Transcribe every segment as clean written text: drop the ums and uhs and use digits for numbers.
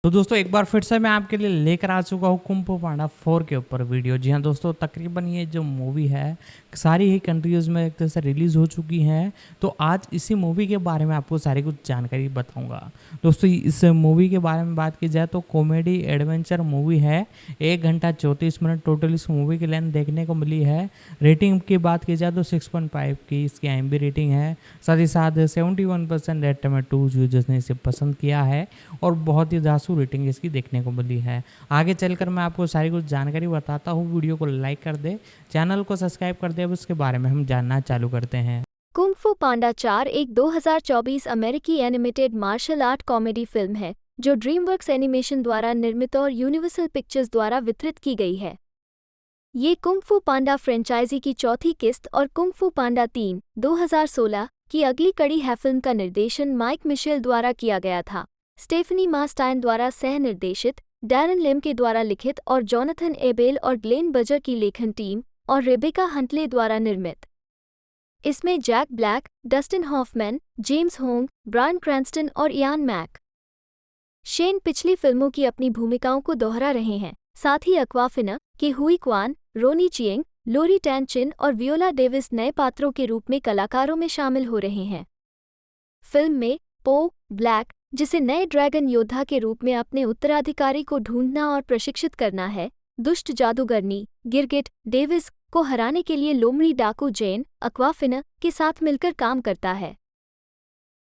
तो दोस्तों एक बार फिर से मैं आपके लिए लेकर आ चुका हूँ कुंग फू पांडा 4 के ऊपर वीडियो। जी हाँ दोस्तों, तकरीबन ये जो मूवी है सारी ही कंट्रीज़ में एक तरह से रिलीज़ हो चुकी हैं। तो आज इसी मूवी के बारे में आपको सारी कुछ जानकारी बताऊंगा। दोस्तों इस मूवी के बारे में बात की जाए तो कॉमेडी एडवेंचर मूवी है। 1 घंटा 34 मिनट टोटल इस मूवी की लेंथ देखने को मिली है। रेटिंग की बात की जाए तो 6.5 की इसकी IMDb रेटिंग है। साथ ही साथ 71% रेट में 2 यूजर्स ने इसे पसंद किया है और बहुत ही धांसू रेटिंग इसकी देखने को मिली है। आगे चलकर मैं आपको सारी कुछ जानकारी बताता हूँ। वीडियो को लाइक कर दे, चैनल को सब्सक्राइब कर दे। अब उसके बारे में हम जानना चालू करते हैं। कुंग फू पांडा 4 एक 2024 अमेरिकी animated martial art comedy film है जो ड्रीमवर्क्स एनिमेशन द्वारा निर्मित और यूनिवर्सल पिक्चर्स द्वारा वितरित की गई है। ये कुंग फू पांडा फ्रेंचाइजी की चौथी किस्त और कुंग फू पांडा 3 2016 की अगली कड़ी है। फिल्म का निर्देशन माइक मिशेल द्वारा किया गया था। स्टेफनी मास्टाइन द्वारा सह निर्देशित, डैरन लिम के द्वारा लिखित और जोनाथन एबेल और ग्लेन बजर की लेखन टीम और रेबेका हंटले द्वारा निर्मित। इसमें Jack Black, Dustin Hoffman, James Hong, Bryan Cranston और इयान मैक शेन पिछली फिल्मों की अपनी भूमिकाओं को दोहरा रहे हैं। साथ ही अक्वाफिना के हुई क्वान, रोनी चिएंग, लोरी टैन चिन और वियोला डेविस नए पात्रों के रूप में कलाकारों में शामिल हो रहे हैं। फिल्म में पो ब्लैक, जिसे नए ड्रैगन योद्धा के रूप में अपने उत्तराधिकारी को ढूंढना और प्रशिक्षित करना है, दुष्ट जादूगरनी गिरगिट डेविस को हराने के लिए लोमड़ी डाकू जेन अक्वाफिना के साथ मिलकर काम करता है।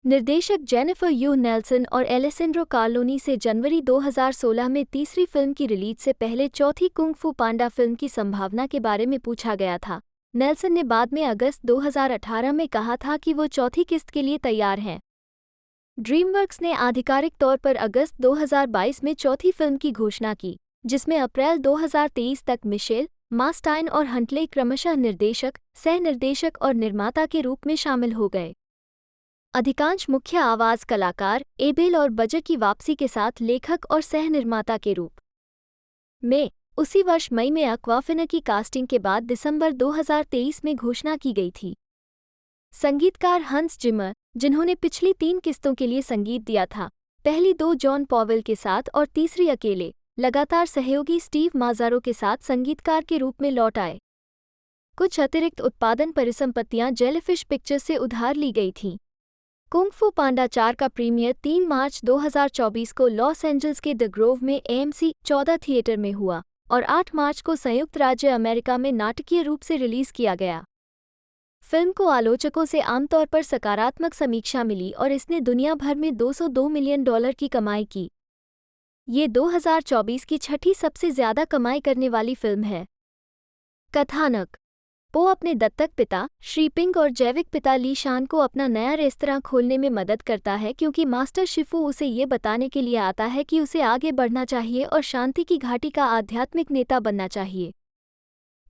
निर्देशक जेनिफर यू नेल्सन और एलेसेंड्रो कार्लोनी से जनवरी 2016 में तीसरी फिल्म की रिलीज से पहले चौथी कुंग फू पांडा फिल्म की संभावना के बारे में पूछा गया था। नेल्सन ने बाद में अगस्त 2018 में कहा था कि वो चौथी किस्त के लिए तैयार हैं। ड्रीमवर्क्स ने आधिकारिक तौर पर अगस्त 2022 में चौथी फिल्म की घोषणा की, जिसमें अप्रैल 2023 तक मिशेल, मास्टाइन और हंटले क्रमशः निर्देशक, सह निर्देशक और निर्माता के रूप में शामिल हो गए। अधिकांश मुख्य आवाज कलाकार एबेल और बजर की वापसी के साथ लेखक और सह निर्माता के रूप में उसी वर्ष मई में अक्वाफिना की कास्टिंग के बाद दिसंबर 2023 में घोषणा की गई थी। संगीतकार हंस जिमर, जिन्होंने पिछली 3 किस्तों के लिए संगीत दिया था, पहली 2 जॉन पॉवेल के साथ और तीसरी अकेले, लगातार सहयोगी स्टीव माजारो के साथ संगीतकार के रूप में लौट आए। कुछ अतिरिक्त उत्पादन परिसंपत्तियां जेलीफिश पिक्चर्स से उधार ली गई थीं। कुंग फू पांडा 4 का प्रीमियर 3 मार्च 2024 को लॉस एंजल्स के द ग्रोव में AMC 14 थिएटर में हुआ और 8 मार्च को संयुक्त राज्य अमेरिका में नाटकीय रूप से रिलीज किया गया। फिल्म को आलोचकों से आमतौर पर सकारात्मक समीक्षा मिली और इसने दुनिया भर में $202 मिलियन की कमाई की। ये 2024 की छठी सबसे ज्यादा कमाई करने वाली फिल्म है। कथानक: पो अपने दत्तक पिता श्री पिंग और जैविक पिता ली शान को अपना नया रेस्तरां खोलने में मदद करता है, क्योंकि मास्टर शिफू उसे ये बताने के लिए आता है कि उसे आगे बढ़ना चाहिए और शांति की घाटी का आध्यात्मिक नेता बनना चाहिए।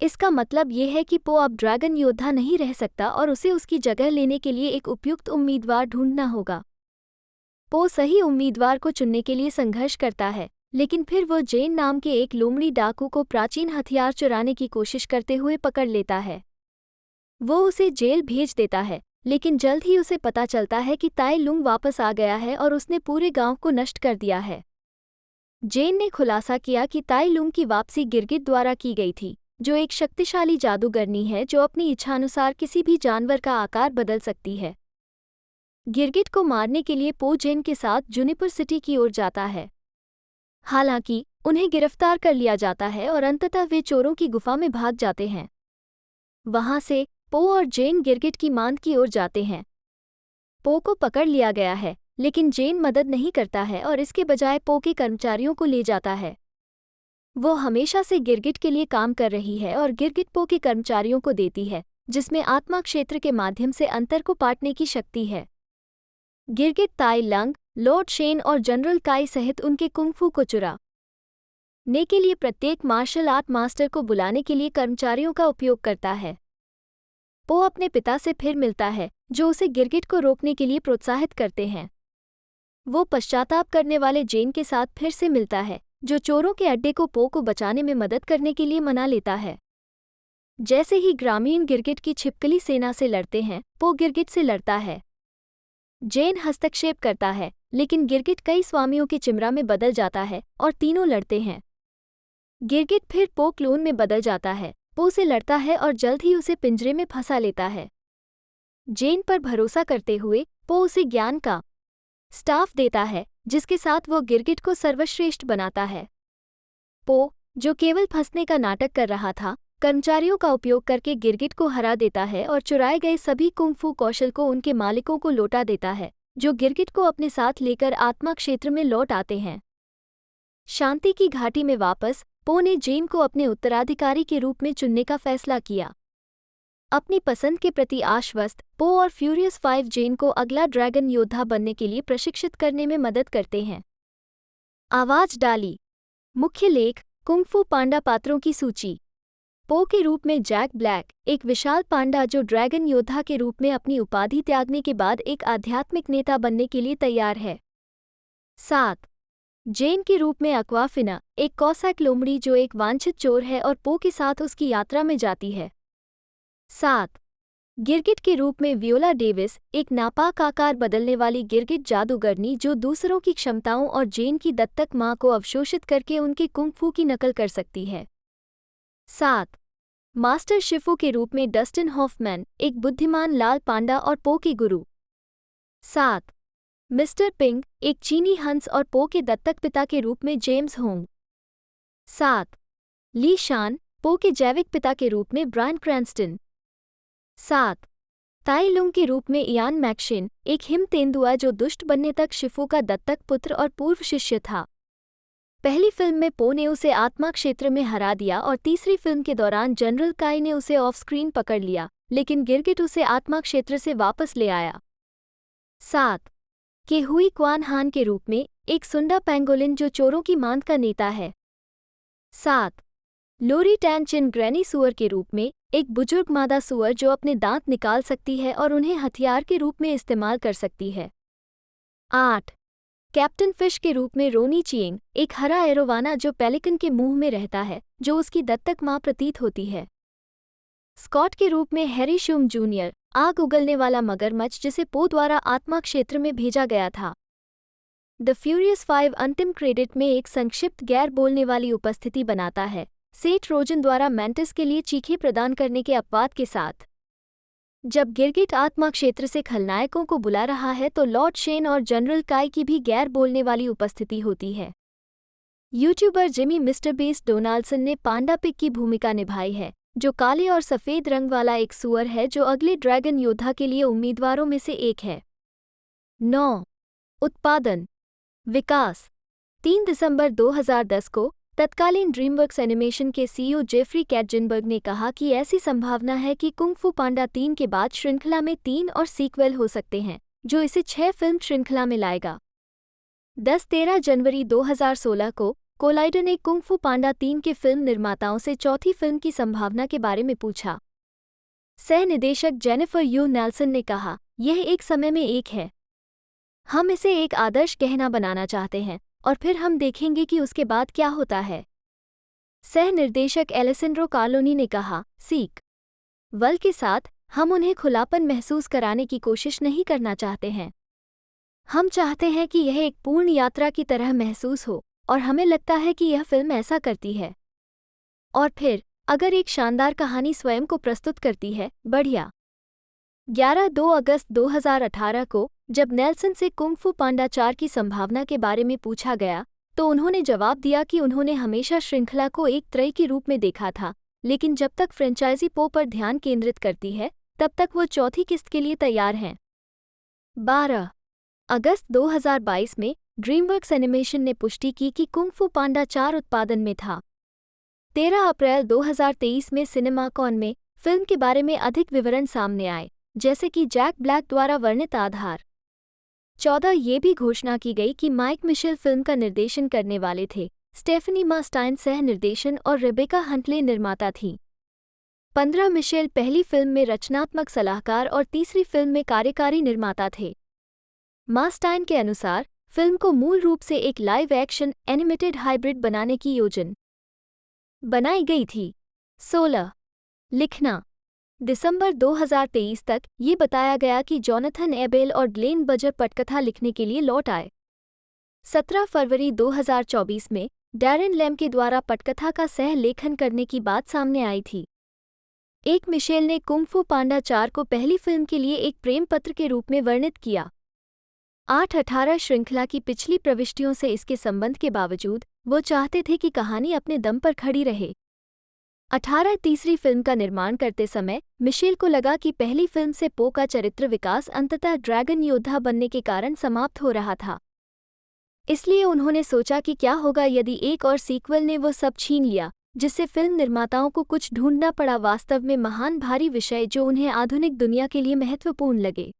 इसका मतलब ये है कि पो अब ड्रैगन योद्धा नहीं रह सकता और उसे उसकी जगह लेने के लिए एक उपयुक्त उम्मीदवार ढूंढना होगा। पो सही उम्मीदवार को चुनने के लिए संघर्ष करता है, लेकिन फिर वो जेन नाम के एक लोमड़ी डाकू को प्राचीन हथियार चुराने की कोशिश करते हुए पकड़ लेता है। वो उसे जेल भेज देता है, लेकिन जल्द ही उसे पता चलता है कि ताई लुंग वापस आ गया है और उसने पूरे गांव को नष्ट कर दिया है। जेन ने खुलासा किया कि ताई लुंग की वापसी गिरगिट द्वारा की गई थी, जो एक शक्तिशाली जादूगरनी है जो अपनी इच्छानुसार किसी भी जानवर का आकार बदल सकती है। गिरगिट को मारने के लिए पो जेन के साथ जुनिपर सिटी की ओर जाता है। हालांकि उन्हें गिरफ्तार कर लिया जाता है और अंततः वे चोरों की गुफा में भाग जाते हैं। वहां से पो और जेन गिरगिट की मांद की ओर जाते हैं। पो को पकड़ लिया गया है, लेकिन जेन मदद नहीं करता है और इसके बजाय पो के कर्मचारियों को ले जाता है। वो हमेशा से गिरगिट के लिए काम कर रही है और गिरगिट पो के कर्मचारियों को देती है, जिसमें आत्मा क्षेत्र के माध्यम से अंतर को पाटने की शक्ति है। गिरगिट ताई लंग, लॉर्ड शेन और जनरल काई सहित उनके कुंग फू को चुराने के लिए प्रत्येक मार्शल आर्ट मास्टर को बुलाने के लिए कर्मचारियों का उपयोग करता है। पो अपने पिता से फिर मिलता है, जो उसे गिरगिट को रोकने के लिए प्रोत्साहित करते हैं। वो पश्चाताप करने वाले जेन के साथ फिर से मिलता है, जो चोरों के अड्डे को पो को बचाने में मदद करने के लिए मना लेता है। जैसे ही ग्रामीण गिरगिट की छिपकली सेना से लड़ते हैं, पो गिरगिट से लड़ता है। जेन हस्तक्षेप करता है, लेकिन गिरगिट कई स्वामियों के चिमरा में बदल जाता है और तीनों लड़ते हैं। गिरगिट फिर पो क्लोन में बदल जाता है, पो से लड़ता है और जल्द ही उसे पिंजरे में फंसा लेता है। जेन पर भरोसा करते हुए पो उसे ज्ञान का स्टाफ देता है, जिसके साथ वो गिरगिट को सर्वश्रेष्ठ बनाता है। पो, जो केवल फंसने का नाटक कर रहा था, कर्मचारियों का उपयोग करके गिरगिट को हरा देता है और चुराए गए सभी कुंग-फू कौशल को उनके मालिकों को लौटा देता है, जो गिरगिट को अपने साथ लेकर आत्मा क्षेत्र में लौट आते हैं। शांति की घाटी में वापस, पो ने जेन को अपने उत्तराधिकारी के रूप में चुनने का फैसला किया। अपनी पसंद के प्रति आश्वस्त, पो और फ्यूरियस 5 जेन को अगला ड्रैगन योद्धा बनने के लिए प्रशिक्षित करने में मदद करते हैं। आवाज डाली। मुख्य लेख, कुंग-फू पांडा पात्रों की सूची। पो के रूप में जैक ब्लैक, एक विशाल पांडा जो ड्रैगन योद्धा के रूप में अपनी उपाधि त्यागने के बाद एक आध्यात्मिक नेता बनने के लिए तैयार है। 7. जेन के रूप में अक्वाफिना, एक कॉसैक लोमड़ी जो एक वांछित चोर है और पो के साथ उसकी यात्रा में जाती है। 7. गिरगिट के रूप में वियोला डेविस, एक नापाक आकार बदलने वाली गिरगिट जादूगरनी जो दूसरों की क्षमताओं और जेन की दत्तक मां को अवशोषित करके उनके कुंग-फू की नकल कर सकती है। 7. मास्टर शिफू के रूप में डस्टिन हॉफमैन, एक बुद्धिमान लाल पांडा और पो के गुरु। 7. मिस्टर पिंग, एक चीनी हंस और पो के दत्तक पिता के रूप में जेम्स होंग। 7. ली शान, पो के जैविक पिता के रूप में ब्रायन क्रैंस्टन। 7. ताई लुंग के रूप में इयान मैक्शिन, एक हिम तेंदुआ जो दुष्ट बनने तक शिफू का दत्तक पुत्र और पूर्व शिष्य था। पहली फिल्म में पो ने उसे आत्मा क्षेत्र में हरा दिया और तीसरी फिल्म के दौरान जनरल काई ने उसे ऑफ स्क्रीन पकड़ लिया, लेकिन गिरगिट उसे आत्मा क्षेत्र से वापस ले आया। 7. के हुई क्वान हान के रूप में, एक सुंडा पेंगोलिन जो चोरों की मांद का नेता है। 7. लोरी टैन चिन ग्रैनी सुअर के रूप में, एक बुजुर्ग मादा सुअर जो अपने दांत निकाल सकती है और उन्हें हथियार के रूप में इस्तेमाल कर सकती है। 8. कैप्टन फिश के रूप में रोनी चिएंग, एक हरा एरोवाना जो पेलिकन के मुंह में रहता है, जो उसकी दत्तक मां प्रतीत होती है। स्कॉट के रूप में हैरी शूम जूनियर, आग उगलने वाला मगरमच्छ जिसे पो द्वारा आत्मा क्षेत्र में भेजा गया था। द फ्यूरियस 5 अंतिम क्रेडिट में एक संक्षिप्त गैर बोलने वाली उपस्थिति बनाता है, सेठ रोजन द्वारा मैंटिस के लिए चीखें प्रदान करने के अपवाद के साथ। जब गिरगिट आत्मा क्षेत्र से खलनायकों को बुला रहा है तो लॉर्ड शेन और जनरल काई की भी गैर बोलने वाली उपस्थिति होती है। YouTuber Jimmy mister beast Donaldson ने पांडा पिग की भूमिका निभाई है, जो काले और सफ़ेद रंग वाला एक सुअर है जो अगले ड्रैगन योद्धा के लिए उम्मीदवारों में से एक है। 9. उत्पादन विकास 3 दिसंबर 2010 को तत्कालीन ड्रीमवर्क्स एनिमेशन के सीईओ जेफरी कैटजिनबर्ग ने कहा कि ऐसी संभावना है कि कुंग-फू पांडा 3 के बाद श्रृंखला में 3 और सीक्वल हो सकते हैं, जो इसे 6 फिल्म श्रृंखला में लाएगा। 13 जनवरी 2016 को कोलाइडर ने कुंग-फू पांडा 3 के फिल्म निर्माताओं से चौथी फिल्म की संभावना के बारे में पूछा। सह निदेशक जेनिफर यू नेल्सन ने कहा, यह एक समय में एक है। हम इसे एक आदर्श गहना बनाना चाहते हैं और फिर हम देखेंगे कि उसके बाद क्या होता है। सह निर्देशक एलेसेंड्रो कार्लोनी ने कहा, सीक वल के साथ हम उन्हें खुलापन महसूस कराने की कोशिश नहीं करना चाहते हैं। हम चाहते हैं कि यह एक पूर्ण यात्रा की तरह महसूस हो और हमें लगता है कि यह फिल्म ऐसा करती है। और फिर अगर एक शानदार कहानी स्वयं को प्रस्तुत करती है, बढ़िया। 2 अगस्त 2018 को जब नेल्सन से कुंग-फू पांडा 4 की संभावना के बारे में पूछा गया तो उन्होंने जवाब दिया कि उन्होंने हमेशा श्रृंखला को एक त्रय के रूप में देखा था, लेकिन जब तक फ्रेंचाइजी पो पर ध्यान केंद्रित करती है तब तक वो चौथी किस्त के लिए तैयार हैं। 12 अगस्त 2022 में ड्रीमवर्क्स एनिमेशन ने पुष्टि की कि कुंग-फू पांडा 4 उत्पादन में था। 13 अप्रैल 2023 में सिनेमाकॉन में फिल्म के बारे में अधिक विवरण सामने आए, जैसे कि जैक ब्लैक द्वारा वर्णित आधार। 14 ये भी घोषणा की गई कि माइक मिशेल फिल्म का निर्देशन करने वाले थे, स्टेफनी मा स्टाइन सह निर्देशन और रेबेका हंटले निर्माता थीं। 15 मिशेल पहली फिल्म में रचनात्मक सलाहकार और तीसरी फिल्म में कार्यकारी निर्माता थे। मा स्टाइन के अनुसार फिल्म को मूल रूप से एक लाइव एक्शन एनिमेटेड हाइब्रिड बनाने की योजना बनाई गई थी। 16 लिखना दिसंबर 2023 तक ये बताया गया कि जोनाथन एबेल और ग्लेन बजर पटकथा लिखने के लिए लौट आए, 17 फरवरी 2024 में डैरेन लेम के द्वारा पटकथा का सह लेखन करने की बात सामने आई थी। एक मिशेल ने कुंग फू पांडा 4 को पहली फिल्म के लिए एक प्रेम पत्र के रूप में वर्णित किया। 8-18 श्रृंखला की पिछली प्रविष्टियों से इसके संबंध के बावजूद वो चाहते थे कि कहानी अपने दम पर खड़ी रहे। 18 तीसरी फिल्म का निर्माण करते समय मिशेल को लगा कि पहली फिल्म से पो का चरित्र विकास अंततः ड्रैगन योद्धा बनने के कारण समाप्त हो रहा था। इसलिए उन्होंने सोचा कि क्या होगा यदि एक और सीक्वल ने वो सब छीन लिया, जिससे फिल्म निर्माताओं को कुछ ढूंढना पड़ा, वास्तव में महान भारी विषय जो उन्हें आधुनिक दुनिया के लिए महत्वपूर्ण लगे।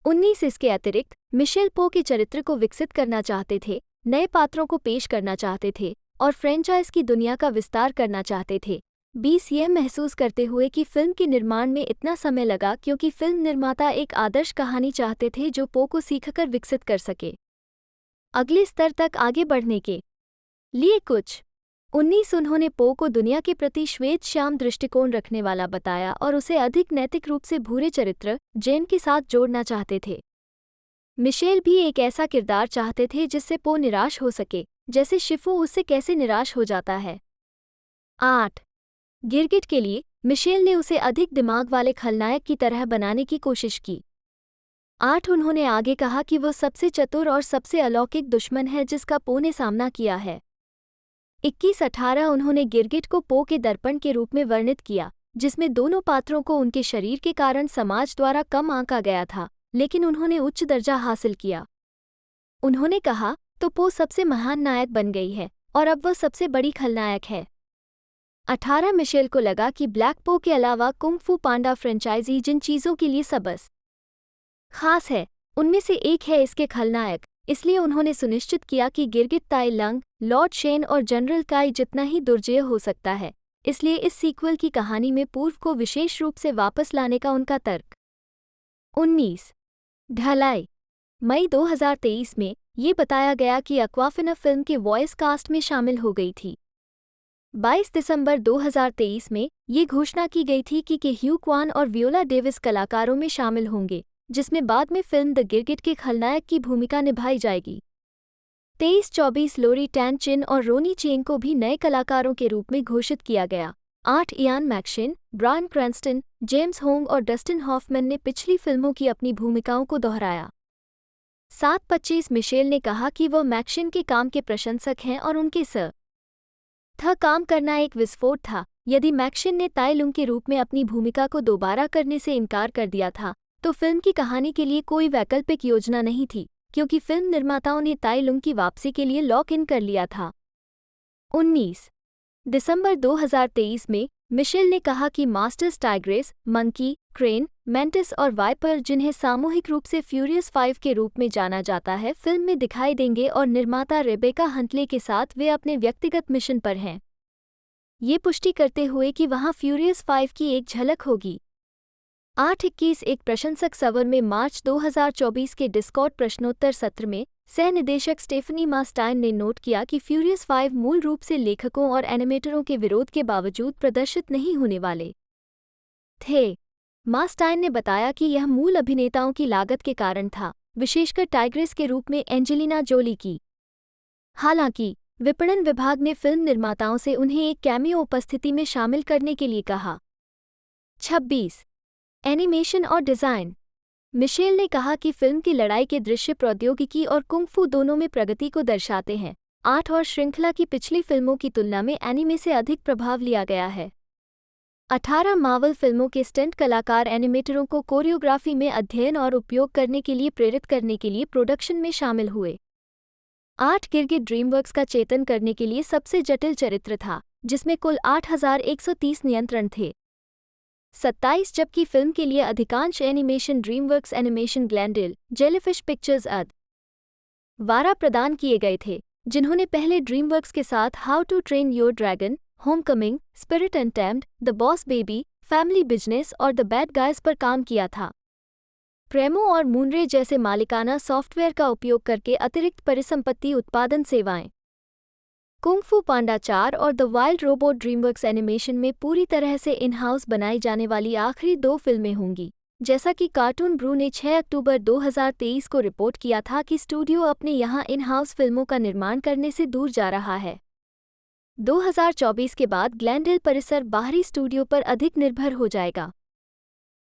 19 इसके अतिरिक्त मिशेल पो के चरित्र को विकसित करना चाहते थे, नए पात्रों को पेश करना चाहते थे और फ्रेंचाइज की दुनिया का विस्तार करना चाहते थे। 20 यह महसूस करते हुए कि फिल्म के निर्माण में इतना समय लगा क्योंकि फिल्म निर्माता एक आदर्श कहानी चाहते थे जो पो को सीखकर विकसित कर सके अगले स्तर तक आगे बढ़ने के लिए। कुछ 19 उन्होंने पो को दुनिया के प्रति श्वेत श्याम दृष्टिकोण रखने वाला बताया और उसे अधिक नैतिक रूप से भूरे चरित्र जेन के साथ जोड़ना चाहते थे। मिशेल भी एक ऐसा किरदार चाहते थे जिससे पो निराश हो सके, जैसे शिफू उससे कैसे निराश हो जाता है। 8 गिरगिट के लिए मिशेल ने उसे अधिक दिमाग वाले खलनायक की तरह बनाने की कोशिश की। 8 उन्होंने आगे कहा कि वो सबसे चतुर और सबसे अलौकिक दुश्मन है जिसका पो ने सामना किया है। 21-18 उन्होंने गिरगिट को पो के दर्पण के रूप में वर्णित किया, जिसमें दोनों पात्रों को उनके शरीर के कारण समाज द्वारा कम आंका गया था, लेकिन उन्होंने उच्च दर्जा हासिल किया। उन्होंने कहा, तो पो सबसे महान नायक बन गई है और अब वह सबसे बड़ी खलनायक है। 18 मिशेल को लगा कि ब्लैक पो के अलावा कुंग फू पांडा फ्रेंचाइजी जिन चीज़ों के लिए सबस खास है, उनमें से एक है इसके खलनायक, इसलिए उन्होंने सुनिश्चित किया कि गिरगिट ताई लंग, लॉर्ड शेन और जनरल काई जितना ही दुर्जय हो सकता है। इसलिए इस सीक्वल की कहानी में पूर्व को विशेष रूप से वापस लाने का उनका तर्क। 19 ढलाई मई 2023 में ये बताया गया कि अक्वाफिना फिल्म के वॉइस कास्ट में शामिल हो गई थी। 22 दिसंबर 2023 में ये घोषणा की गई थी कि ह्यू क्वान और वियोला डेविस कलाकारों में शामिल होंगे, जिसमें बाद में फिल्म द गिरगिट के खलनायक की भूमिका निभाई जाएगी। 23-24 लोरी टैन चिन और रोनी चेंग को भी नए कलाकारों के रूप में घोषित किया गया। 8 Ian McShane, Bryan Cranston, James Hong और डस्टिन हॉफमैन ने पिछली फिल्मों की अपनी भूमिकाओं को दोहराया। 7-25 मिशेल ने कहा कि वह मैक्शिन के काम के प्रशंसक हैं और उनके साथ काम करना एक विस्फोट था। यदि मैक्शिन ने ताई लुंग के रूप में अपनी भूमिका को दोबारा करने से इनकार कर दिया था, तो फिल्म की कहानी के लिए कोई वैकल्पिक योजना नहीं थी, क्योंकि फिल्म निर्माताओं ने ताई लुंग की वापसी के लिए लॉक इन कर लिया था। 19 दिसंबर 2023 में मिशेल ने कहा कि masters tigress, monkey, crane, mantis और वाइपर, जिन्हें सामूहिक रूप से फ्यूरियस 5 के रूप में जाना जाता है, फिल्म में दिखाई देंगे और निर्माता रेबेका हंटले के साथ वे अपने व्यक्तिगत मिशन पर हैं, ये पुष्टि करते हुए कि वहां फ्यूरियस 5 की एक झलक होगी। 8-21 एक प्रशंसक सवर में मार्च 2024 के डिस्कॉर्ड प्रश्नोत्तर सत्र में सह निदेशक स्टेफनी मास्टाइन ने नोट किया कि फ्यूरियस 5 मूल रूप से लेखकों और एनिमेटरों के विरोध के बावजूद प्रदर्शित नहीं होने वाले थे। मास्टाइन ने बताया कि यह मूल अभिनेताओं की लागत के कारण था, विशेषकर टाइग्रेस के रूप में एंजेलिना जोली की। हालांकि विपणन विभाग ने फिल्म निर्माताओं से उन्हें एक कैमियो उपस्थिति में शामिल करने के लिए कहा। 26 एनिमेशन और डिज़ाइन मिशेल ने कहा कि फिल्म की लड़ाई के दृश्य प्रौद्योगिकी और कुंग फू दोनों में प्रगति को दर्शाते हैं। 8 और श्रृंखला की पिछली फिल्मों की तुलना में एनीमे से अधिक प्रभाव लिया गया है। 18 मार्वल फिल्मों के स्टंट कलाकार एनिमेटरों को कोरियोग्राफी में अध्ययन और उपयोग करने के लिए प्रेरित करने के लिए प्रोडक्शन में शामिल हुए। 8 गिरगिट ड्रीमवर्क्स का चेतन करने के लिए सबसे जटिल चरित्र था, जिसमें कुल 8130 नियंत्रण थे। 27 जबकि फिल्म के लिए अधिकांश animation DreamWorks animation Glendale jellyfish pictures वारा प्रदान किए गए थे, जिन्होंने पहले ड्रीमवर्क्स के साथ how to train your dragon, homecoming, spirit untamed, the boss baby, family business और द बैड गाइज पर काम किया था। प्रेमो और मूनरे जैसे मालिकाना सॉफ्टवेयर का उपयोग करके अतिरिक्त परिसंपत्ति उत्पादन सेवाएं। कुंग फू पांडा 4 और the wild robot DreamWorks animation में पूरी तरह से इन हाउस बनाई जाने वाली आखिरी 2 फिल्में होंगी, जैसा कि कार्टून ब्रू ने 6 अक्टूबर 2023 को रिपोर्ट किया था कि स्टूडियो अपने यहां इन हाउस फिल्मों का निर्माण करने से दूर जा रहा है। 2024 के बाद ग्लेनडेल परिसर बाहरी स्टूडियो पर अधिक निर्भर हो जाएगा।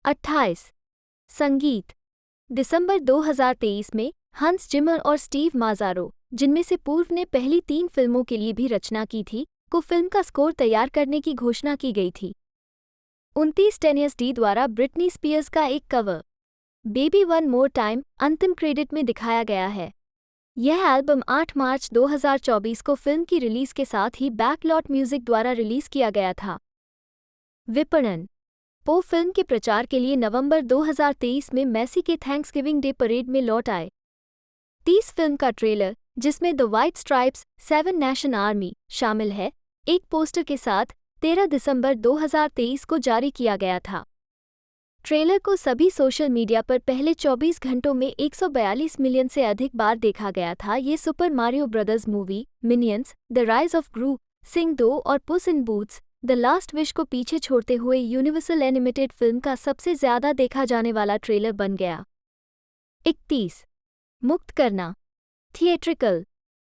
28 संगीत। दिसंबर 2023 में हंस जिमर और स्टीव माजारो, जिनमें से पूर्व ने पहली 3 फिल्मों के लिए भी रचना की थी, को फिल्म का स्कोर तैयार करने की घोषणा की गई थी। 29 टेनियस डी द्वारा ब्रिटनी स्पीयर्स का एक cover baby one more time अंतिम क्रेडिट में दिखाया गया है। यह एल्बम 8 मार्च 2024 को फिल्म की रिलीज के साथ ही बैकलॉट म्यूजिक द्वारा रिलीज किया गया था। विपणन। पो फिल्म के प्रचार के लिए नवंबर 2023 में मैसी के थैंक्सगिविंग डे परेड में लौट आए। 30 फिल्म का ट्रेलर, जिसमें the white stripes 7 nation army शामिल है, एक पोस्टर के साथ 13 दिसंबर 2023 को जारी किया गया था। ट्रेलर को सभी सोशल मीडिया पर पहले 24 घंटों में 142 मिलियन से अधिक बार देखा गया था। ये super Mario brothers movie, minions, the rise of Gru, sing 2 और puss in boots the last wish को पीछे छोड़ते हुए यूनिवर्सल एनिमेटेड फिल्म का सबसे ज्यादा देखा जाने वाला ट्रेलर बन गया। 31 मुक्त करना। थिएट्रिकल।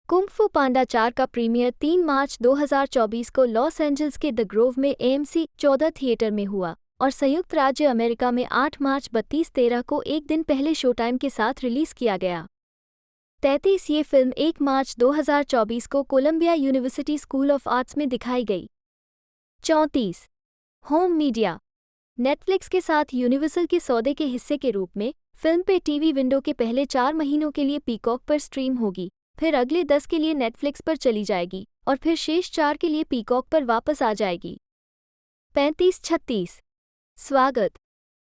कुंग फू पांडा 4 का प्रीमियर 3 मार्च 2024 को लॉस एंजल्स के द ग्रोव में AMC 14 थिएटर में हुआ और संयुक्त राज्य अमेरिका में 8 मार्च 32/13 को एक दिन पहले शो टाइम के साथ रिलीज किया गया। 33 ये फिल्म 1 मार्च 2024 को Columbia University School of Arts में दिखाई गई। 34 होम मीडिया। नेटफ्लिक्स के साथ यूनिवर्सल के सौदे के हिस्से के रूप में फिल्म पे टीवी विंडो के पहले 4 महीनों के लिए पीकॉक पर स्ट्रीम होगी, फिर अगले 10 के लिए नेटफ्लिक्स पर चली जाएगी और फिर शेष 4 के लिए पीकॉक पर वापस आ जाएगी। 35-36 स्वागत।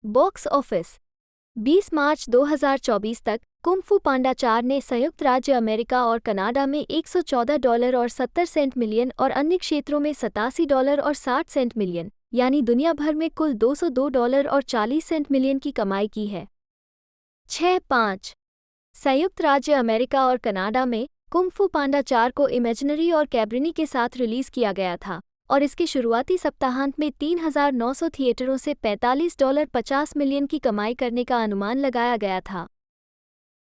Box office. 20 मार्च 2024 तक कुंग फू पांडा 4 ने संयुक्त राज्य अमेरिका और कनाडा में $114 और 70 सेंट मिलियन और अन्य क्षेत्रों में $87 और 60 सेंट मिलियन, यानी दुनिया भर में कुल $202 और 40 सेंट मिलियन की कमाई की है। 6-5 संयुक्त राज्य अमेरिका और कनाडा में कुंग फू पांडा 4 को इमेजिनरी और कैब्रिनी के साथ रिलीज किया गया था और इसके शुरुआती सप्ताहांत में 3,900 थिएटरों से $45.50 मिलियन की कमाई करने का अनुमान लगाया गया था।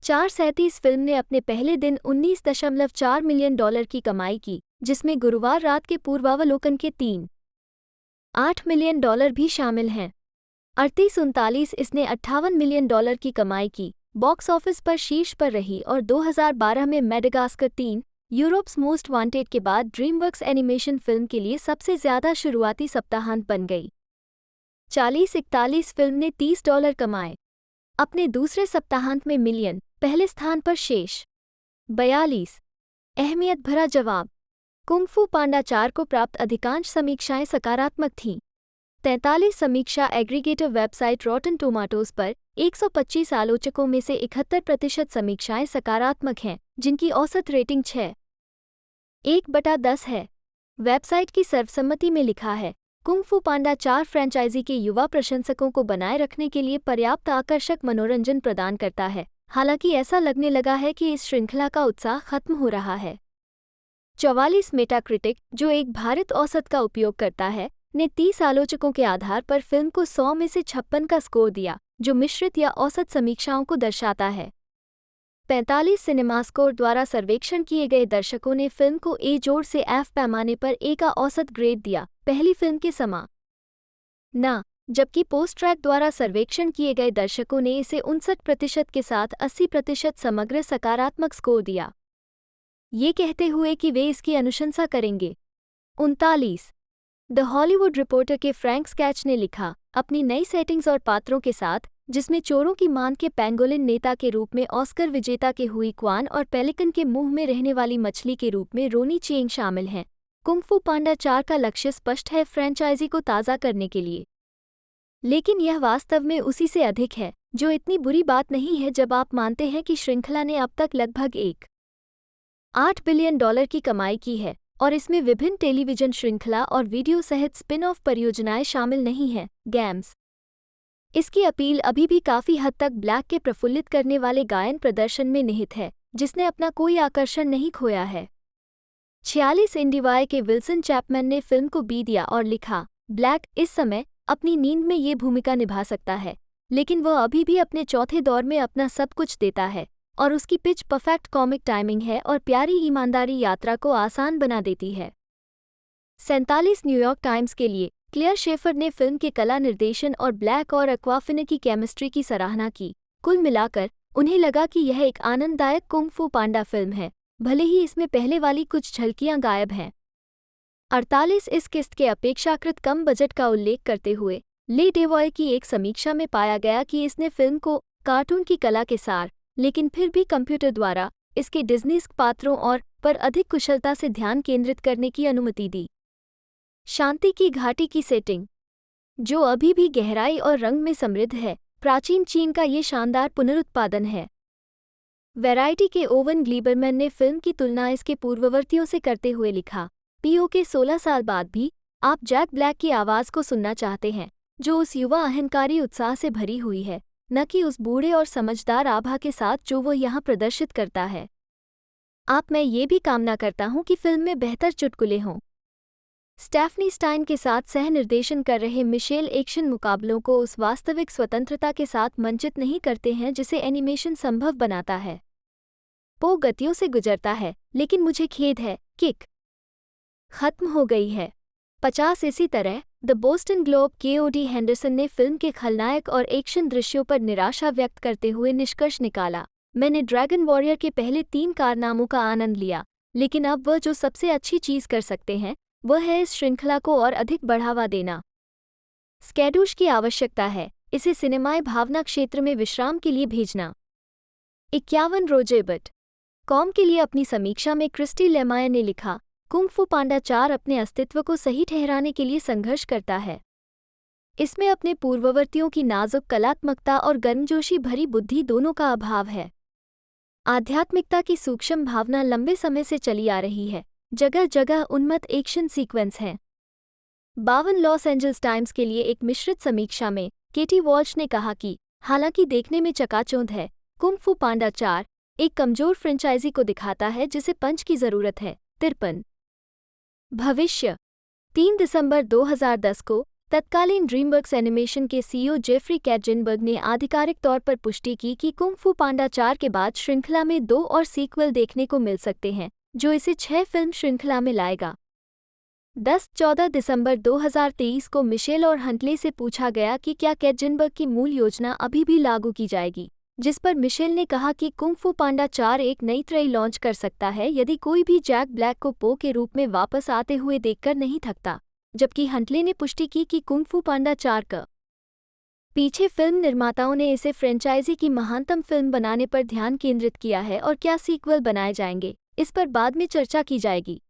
437 फिल्म ने अपने पहले दिन $19.4 मिलियन की कमाई की, जिसमें गुरुवार रात के पूर्वावलोकन के $3.8 मिलियन भी शामिल हैं। 38-39 इसने $58 मिलियन की कमाई की, बॉक्स ऑफिस पर शीर्ष पर रही और 2012 में मेडागास्कर 3 यूरोप्स मोस्ट वांटेड के बाद ड्रीमवर्क्स एनिमेशन फिल्म के लिए सबसे ज्यादा शुरुआती सप्ताहांत बन गई। 40-41 फिल्म ने $30 कमाए, अपने दूसरे सप्ताहांत में मिलियन पहले स्थान पर शेष। 42 अहमियत भरा जवाब। कुंग फू पांडा 4 को प्राप्त अधिकांश समीक्षाएं सकारात्मक थीं। 43 समीक्षा एग्रीगेटर वेबसाइट रॉटन टोमाटोज पर 125 आलोचकों में से 71% समीक्षाएं सकारात्मक हैं, जिनकी औसत रेटिंग 6/10 है। वेबसाइट की सर्वसम्मति में लिखा है, कुंग फू पांडा 4 फ्रेंचाइजी के युवा प्रशंसकों को बनाए रखने के लिए पर्याप्त आकर्षक मनोरंजन प्रदान करता है, हालांकि ऐसा लगने लगा है कि इस श्रृंखला का उत्साह खत्म हो रहा है। 44 मेटाक्रिटिक, जो एक भारित औसत का उपयोग करता है, ने 30 आलोचकों के आधार पर फिल्म को 100 में से 56 का स्कोर दिया, जो मिश्रित या औसत समीक्षाओं को दर्शाता है। 45 सिनेमास्कोर द्वारा सर्वेक्षण किए गए दर्शकों ने फिल्म को ए जोड़ से एफ पैमाने पर ए का औसत ग्रेड दिया, पहली फिल्म के समान न, जबकि पोस्ट ट्रैक द्वारा सर्वेक्षण किए गए दर्शकों ने इसे 59% के साथ 80% समग्र सकारात्मक स्कोर दिया, ये कहते हुए कि वे इसकी अनुशंसा करेंगे। 39 द हॉलीवुड रिपोर्टर के फ्रैंक स्कैच ने लिखा, अपनी नई सेटिंग्स और पात्रों के साथ, जिसमें चोरों की मान के पेंगोलिन नेता के रूप में ऑस्कर विजेता के हुई क्वान और पेलिकन के मुंह में रहने वाली मछली के रूप में रोनी चेंग शामिल हैं, कुंग फू पांडा 4 का लक्ष्य स्पष्ट है, फ्रेंचाइजी को ताज़ा करने के लिए। लेकिन यह वास्तव में उसी से अधिक है, जो इतनी बुरी बात नहीं है जब आप मानते हैं कि श्रृंखला ने अब तक लगभग $1.8 बिलियन की कमाई की है और इसमें विभिन्न टेलीविजन श्रृंखला और वीडियो सहित स्पिन ऑफ परियोजनाएं शामिल नहीं हैं। गेम्स। इसकी अपील अभी भी काफी हद तक ब्लैक के प्रफुल्लित करने वाले गायन प्रदर्शन में निहित है, जिसने अपना कोई आकर्षण नहीं खोया है। 46 इंडिवाई के विल्सन चैपमैन ने फिल्म को बी दिया और लिखा, ब्लैक इस समय अपनी नींद में ये भूमिका निभा सकता है, लेकिन वह अभी भी अपने चौथे दौर में अपना सब कुछ देता है और उसकी पिच परफेक्ट कॉमिक टाइमिंग है और प्यारी ईमानदारी यात्रा को आसान बना देती है। 47 न्यूयॉर्क टाइम्स के लिए क्लेयर शेफर ने फिल्म के कला निर्देशन और ब्लैक और एक्वाफिना की केमिस्ट्री की सराहना की। कुल मिलाकर उन्हें लगा कि यह एक आनंददायक कुंग फू पांडा फिल्म है, भले ही इसमें पहले वाली कुछ झलकियां गायब हैं। 48 इस किस्त के अपेक्षाकृत कम बजट का उल्लेख करते हुए ले डेवॉय की एक समीक्षा में पाया गया कि इसने फिल्म को कार्टून की कला के सार, लेकिन फिर भी कंप्यूटर द्वारा इसके डिज्नीस्क पात्रों और पर अधिक कुशलता से ध्यान केंद्रित करने की अनुमति दी। शांति की घाटी की सेटिंग, जो अभी भी गहराई और रंग में समृद्ध है, प्राचीन चीन का ये शानदार पुनरुत्पादन है। वैरायटी के ओवन ग्लीबरमैन ने फिल्म की तुलना इसके पूर्ववर्तियों से करते हुए लिखा, पीओ के 16 साल बाद भी आप जैक ब्लैक की आवाज़ को सुनना चाहते हैं, जो उस युवा अहंकारी उत्साह से भरी हुई है, न कि उस बूढ़े और समझदार आभा के साथ जो वो यहाँ प्रदर्शित करता है। मैं ये भी कामना करता हूँ कि फिल्म में बेहतर चुटकुले हों। स्टेफनी स्टाइन के साथ सह निर्देशन कर रहे मिशेल एक्शन मुकाबलों को उस वास्तविक स्वतंत्रता के साथ मंचित नहीं करते हैं जिसे एनिमेशन संभव बनाता है। पो गतियों से गुजरता है, लेकिन मुझे खेद है, किक खत्म हो गई है। 50 इसी तरह द बोस्टन ग्लोब के ओडी हेंडरसन ने फिल्म के खलनायक और एक्शन दृश्यों पर निराशा व्यक्त करते हुए निष्कर्ष निकाला, मैंने ड्रैगन वॉरियर के पहले 3 कारनामों का आनंद लिया, लेकिन अब वह जो सबसे अच्छी चीज़ कर सकते हैं वह है इस श्रृंखला को और अधिक बढ़ावा देना। स्कैडूश की आवश्यकता है, इसे सिनेमाई भावना क्षेत्र में विश्राम के लिए भेजना। 51 रोजेबट कॉम के लिए अपनी समीक्षा में क्रिस्टी लेमायर ने लिखा, कुंग फू पांडा 4 अपने अस्तित्व को सही ठहराने के लिए संघर्ष करता है। इसमें अपने पूर्ववर्तियों की नाजुक कलात्मकता और गर्मजोशी भरी बुद्धि दोनों का अभाव है। आध्यात्मिकता की सूक्ष्म भावना लंबे समय से चली आ रही है, जगह जगह उन्मत्त एक्शन सीक्वेंस हैं। 52 लॉस एंजल्स टाइम्स के लिए एक मिश्रित समीक्षा में केटी वॉल्श ने कहा कि हालांकि देखने में चकाचौंध है, कुंग फू पांडा 4 एक कमजोर फ्रेंचाइजी को दिखाता है जिसे पंच की जरूरत है। 53 भविष्य 3 दिसंबर 2010 को तत्कालीन ड्रीमवर्क्स एनिमेशन के सीईओ जेफरी कैटजिनबर्ग ने आधिकारिक तौर पर पुष्टि की कि कुंग फू पांडा 4 के बाद श्रृंखला में 2 और सीक्वल देखने को मिल सकते हैं, जो इसे 6 फिल्म श्रृंखला में लाएगा। 14 दिसंबर 2023 को मिशेल और हंटले से पूछा गया कि क्या कैटजिनबर्ग की मूल योजना अभी भी लागू की जाएगी, जिस पर मिशेल ने कहा कि कुंग फू पांडा 4 एक नई ट्रेई लॉन्च कर सकता है यदि कोई भी जैक ब्लैक को पो के रूप में वापस आते हुए देखकर नहीं थकता, जबकि हंटले ने पुष्टि की कि कुंग फू पांडा 4 का पीछे फिल्म निर्माताओं ने इसे फ्रेंचाइजी की महानतम फिल्म बनाने पर ध्यान केंद्रित किया है और क्या सीक्वल बनाए जाएंगे, इस पर बाद में चर्चा की जाएगी।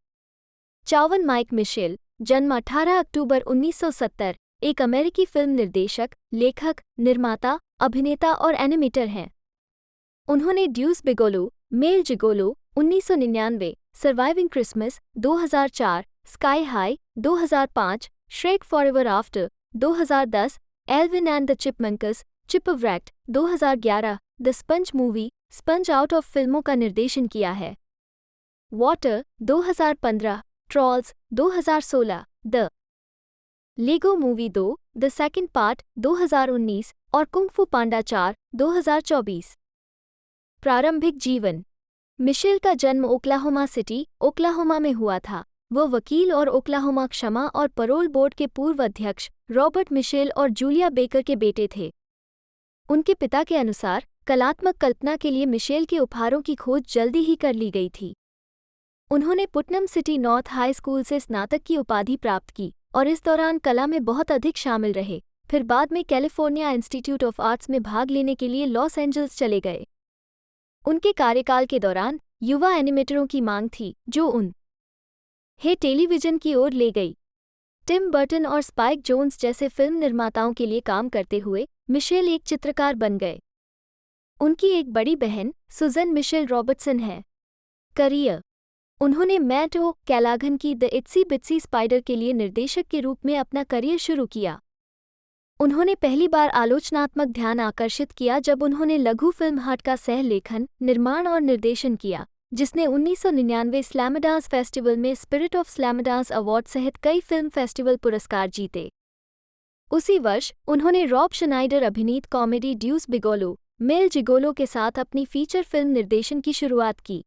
54 माइक मिशेल, जन्म 18 अक्टूबर 1970, एक अमेरिकी फिल्म निर्देशक, लेखक, निर्माता, अभिनेता और एनिमेटर हैं। उन्होंने Deuce Bigalow, male gigolo 1999, surviving Christmas 2004, sky high 2005, Shrek forever after 2010, Alvin and the chipmunks, chipwrecked 2011, the sponge movie, sponge out of फिल्मों का निर्देशन किया है। Water 2015, trolls 2016, the Lego movie 2, the second part 2019 और kung फू पांडा 4 2024। प्रारंभिक जीवन Michel का जन्म ओक्लाहोमा सिटी, ओक्लाहोमा में हुआ था। वह वकील और ओक्लाहोमा क्षमा और परोल बोर्ड के पूर्व अध्यक्ष रॉबर्ट मिशेल और जूलिया बेकर के बेटे थे। उनके पिता के अनुसार कलात्मक कल्पना के लिए मिशेल के उपहारों की खोज जल्दी ही कर ली गई थी। उन्होंने Putnam city north high school से स्नातक की उपाधि प्राप्त की और इस दौरान कला में बहुत अधिक शामिल रहे। फिर बाद में कैलिफोर्निया इंस्टीट्यूट ऑफ आर्ट्स में भाग लेने के लिए लॉस एंजल्स चले गए। उनके कार्यकाल के दौरान युवा एनिमेटरों की मांग थी, जो उन्हें टेलीविजन की ओर ले गई। टिम बर्टन और स्पाइक जोन्स जैसे फिल्म निर्माताओं के लिए काम करते हुए मिशेल एक चित्रकार बन गए। उनकी एक बड़ी बहन सुजन मिशेल रॉबर्टसन है। करियर उन्होंने मैट ओ कैलाघन की द इट्सी बिट्सी स्पाइडर के लिए निर्देशक के रूप में अपना करियर शुरू किया। उन्होंने पहली बार आलोचनात्मक ध्यान आकर्षित किया जब उन्होंने लघु फिल्म हट का सह लेखन, निर्माण और निर्देशन किया, जिसने 1999 स्लैमडांस फेस्टिवल में स्पिरिट ऑफ स्लैमडांस अवार्ड सहित कई फिल्म फेस्टिवल पुरस्कार जीते। उसी वर्ष उन्होंने रॉब शनाइडर अभिनीत कॉमेडी ड्यूस बिगोलो मेल जिगोलो के साथ अपनी फीचर फिल्म निर्देशन की शुरुआत की।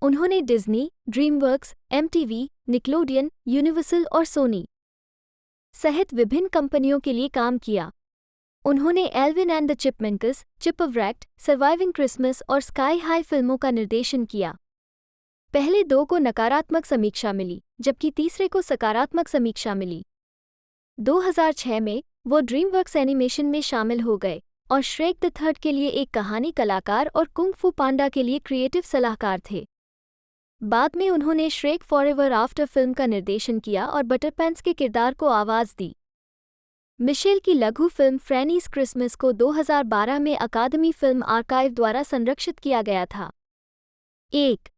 उन्होंने Disney, DreamWorks, MTV, Nickelodeon, universal और सोनी सहित विभिन्न कंपनियों के लिए काम किया। उन्होंने Alvin and the chipmunks, chipwrecked, surviving Christmas और स्काई हाई फिल्मों का निर्देशन किया। पहले 2 को नकारात्मक समीक्षा मिली, जबकि तीसरे को सकारात्मक समीक्षा मिली। 2006 में वो ड्रीमवर्क्स एनिमेशन में शामिल हो गए और श्रेक द थर्ड के लिए एक कहानी कलाकार और कुंग फू पांडा के लिए क्रिएटिव सलाहकार थे। बाद में उन्होंने श्रेक फॉरएवर आफ्टर फिल्म का निर्देशन किया और बटरपैंट्स के किरदार को आवाज़ दी। मिशेल की लघु फिल्म फ्रैनीज क्रिसमस को 2012 में अकादमी फिल्म आर्काइव द्वारा संरक्षित किया गया था। 1.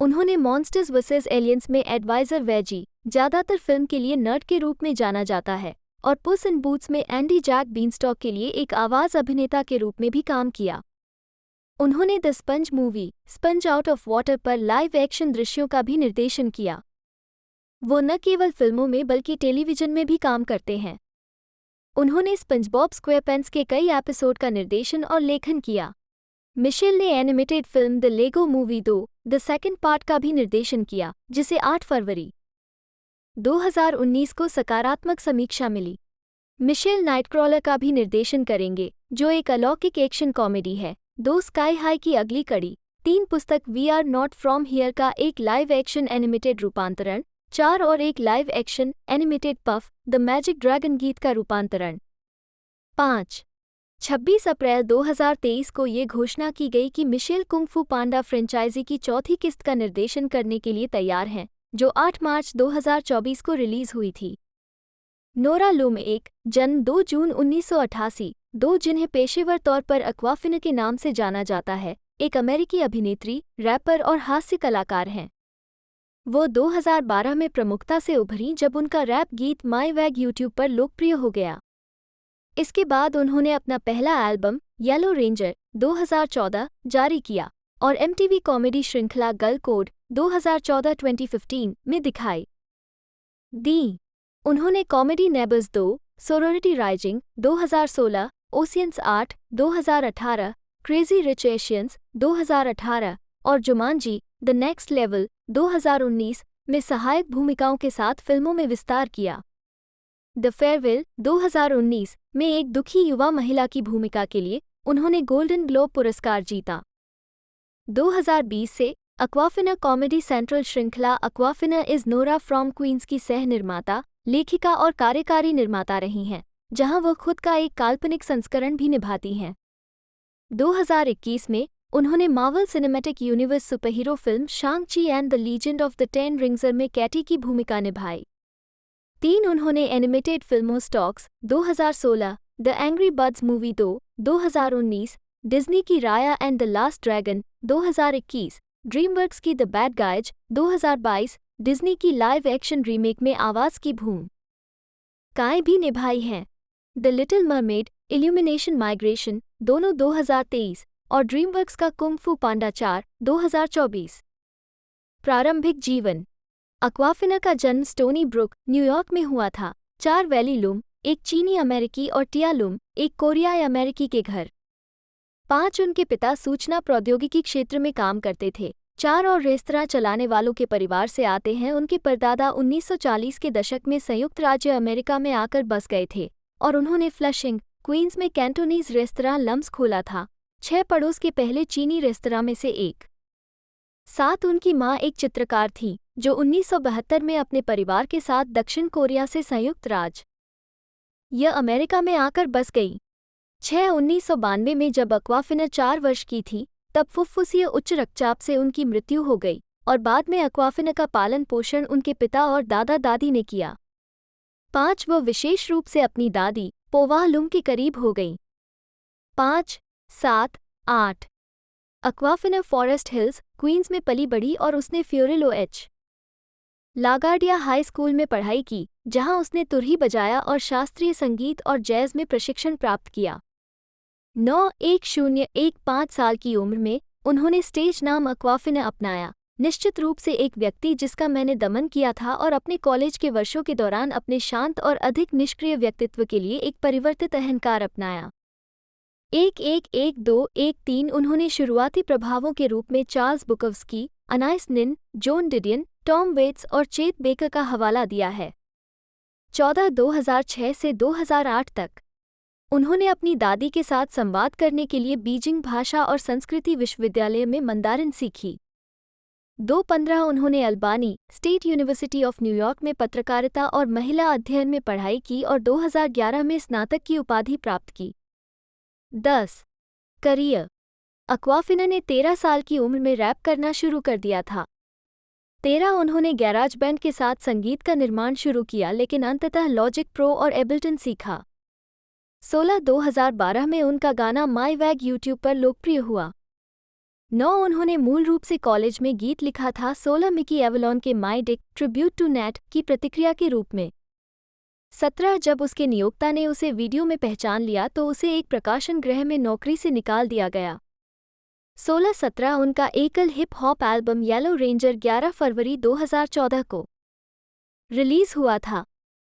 उन्होंने मॉन्स्टर्स वर्सेस एलियंस में एडवाइजर वेजी, ज़्यादातर फिल्म के लिए नर्ड के रूप में जाना जाता है, और पुस इन बूट्स में एंडी जैक बीनस्टॉक के लिए एक आवाज़ अभिनेता के रूप में भी काम किया। उन्होंने the sponge movie sponge out of water पर लाइव एक्शन दृश्यों का भी निर्देशन किया। वो न केवल फिल्मों में बल्कि टेलीविजन में भी काम करते हैं। उन्होंने स्पंजबॉब स्क्वेयरपैंट्स के कई एपिसोड का निर्देशन और लेखन किया। मिशेल ने animated film the Lego movie 2 the second part का भी निर्देशन किया, जिसे 8 फरवरी 2019 को सकारात्मक समीक्षा मिली। मिशेल नाइटक्रॉलर का भी निर्देशन करेंगे, जो एक अलौकिक एक्शन कॉमेडी है। 2 स्काई हाई की अगली कड़ी, 3 पुस्तक we are not from here का एक लाइव एक्शन एनिमेटेड रूपांतरण, 4 और एक live action animated Puff the Magic Dragon गीत का रूपांतरण। 5. 26 अप्रैल 2023 को ये घोषणा की गई कि मिशेल कुंग फू पांडा फ्रेंचाइजी की चौथी किस्त का निर्देशन करने के लिए तैयार हैं, जो 8 मार्च 2024 को रिलीज हुई थी। नोरा लूम एक, जन्म 2 जून 1988, 2 जिन्हें पेशेवर तौर पर अक्वाफिना के नाम से जाना जाता है, एक अमेरिकी अभिनेत्री, रैपर और हास्य कलाकार हैं। वो 2012 में प्रमुखता से उभरी जब उनका रैप गीत माई वैग यूट्यूब पर लोकप्रिय हो गया। इसके बाद उन्होंने अपना पहला एल्बम येलो रेंजर 2014 जारी किया और एमटीवी कॉमेडी श्रृंखला गर्ल कोड 2014-2015 में दिखाई दी। उन्होंने comedy neighbours 2, sorority rising 2016, oceans 8 2018, crazy rich Asians 2018 और जुमांजी द नेक्स्ट लेवल 2019 में सहायक भूमिकाओं के साथ फिल्मों में विस्तार किया। द फेयरवेल 2019 में एक दुखी युवा महिला की भूमिका के लिए उन्होंने गोल्डन ग्लोब पुरस्कार जीता। 2020 से अक्वाफिना कॉमेडी सेंट्रल श्रृंखला Awkwafina is Nora from Queens की सह निर्माता, लेखिका और कार्यकारी निर्माता रही हैं, जहां वो खुद का एक काल्पनिक संस्करण भी निभाती हैं। 2021 में उन्होंने Marvel cinematic universe superhero film Shang Chi and the legend of the ten rings में कैटी की भूमिका निभाई। 3 उन्होंने एनिमेटेड फिल्मों storks 2016, the angry birds movie 2 2019, Disney की Raya and the last dragon 2021, DreamWorks की द बैड गाइज 2022, डिज्नी की live action remake में आवाज़ की भूमिकाएं भी निभाई हैं। The little mermaid, Illumination migration दोनों 2023 और ड्रीमवर्क्स का कुंग फू पांडा 4 2024। प्रारंभिक जीवन। अक्वाफिना का जन्म स्टोनी ब्रुक, न्यूयॉर्क में हुआ था। 4 वैली लूम, एक चीनी अमेरिकी और टिया लूम, एक कोरियाई अमेरिकी के घर। 5 उनके पिता सूचना प्रौद्योगिकी क्षेत्र में काम करते थे। 4 और रेस्तरां चलाने वालों के परिवार से आते हैं। उनके परदादा 1940 के दशक में संयुक्त राज्य अमेरिका में आकर बस गए थे और उन्होंने फ्लशिंग, क्वींस में कैंटोनीज रेस्तरां लम्स खोला था, 6 पड़ोस के पहले चीनी रेस्तरां में से एक। 7 उनकी मां एक चित्रकार थी जो 1972 में अपने परिवार के साथ दक्षिण कोरिया से संयुक्त राज्य अमेरिका में आकर बस गई। 6 1992 में जब अक्वाफिना 4 वर्ष की थी तब फुफ्फुसीय उच्च रक्तचाप से उनकी मृत्यु हो गई और बाद में अक्वाफिना का पालन पोषण उनके पिता और दादा दादी ने किया। 5 वो विशेष रूप से अपनी दादी पोवाह लुम के करीब हो गईं। 5, 7, 8 अक्वाफिना फॉरेस्ट हिल्स, क्वींस में पली बढ़ी और उसने फ्योरिलो एच. लागार्डिया हाई स्कूल में पढ़ाई की, जहां उसने तुरही बजाया और शास्त्रीय संगीत और जैज में प्रशिक्षण प्राप्त किया। 9-1-0-1-5 साल की उम्र में उन्होंने स्टेज नाम अक्वाफिना अपनाया निश्चित रूप से एक व्यक्ति जिसका मैंने दमन किया था और अपने कॉलेज के वर्षों के दौरान अपने शांत और अधिक निष्क्रिय व्यक्तित्व के लिए एक परिवर्तित अहंकार अपनाया। 111213 उन्होंने शुरुआती प्रभावों के रूप में चार्ल्स बुकोव्स्की, अनाइस निन, जॉन डिडियन, टॉम वेट्स और चेत बेकर का हवाला दिया है। 2006 से 2008 तक उन्होंने अपनी दादी के साथ संवाद करने के लिए बीजिंग भाषा और संस्कृति विश्वविद्यालय में मंदारिन सीखी। 2015 उन्होंने Albany State University of New York में पत्रकारिता और महिला अध्ययन में पढ़ाई की और 2011 में स्नातक की उपाधि प्राप्त की। 10. करियर। अक्वाफिना ने 13 साल की उम्र में रैप करना शुरू कर दिया था। 13 उन्होंने गैराज बैंड के साथ संगीत का निर्माण शुरू किया लेकिन अंततः लॉजिक प्रो और एबल्टन सीखा। 16 2012 में उनका गाना माई वैग यूट्यूब पर लोकप्रिय हुआ। 9 उन्होंने मूल रूप से कॉलेज में गीत लिखा था। 16 मिकी एवलॉन के my dick tribute to Nate की प्रतिक्रिया के रूप में। 17 जब उसके नियोक्ता ने उसे वीडियो में पहचान लिया तो उसे एक प्रकाशन गृह में नौकरी से निकाल दिया गया। 16-17 उनका एकल hip hop album yellow ranger 11 फरवरी 2014 को रिलीज हुआ था।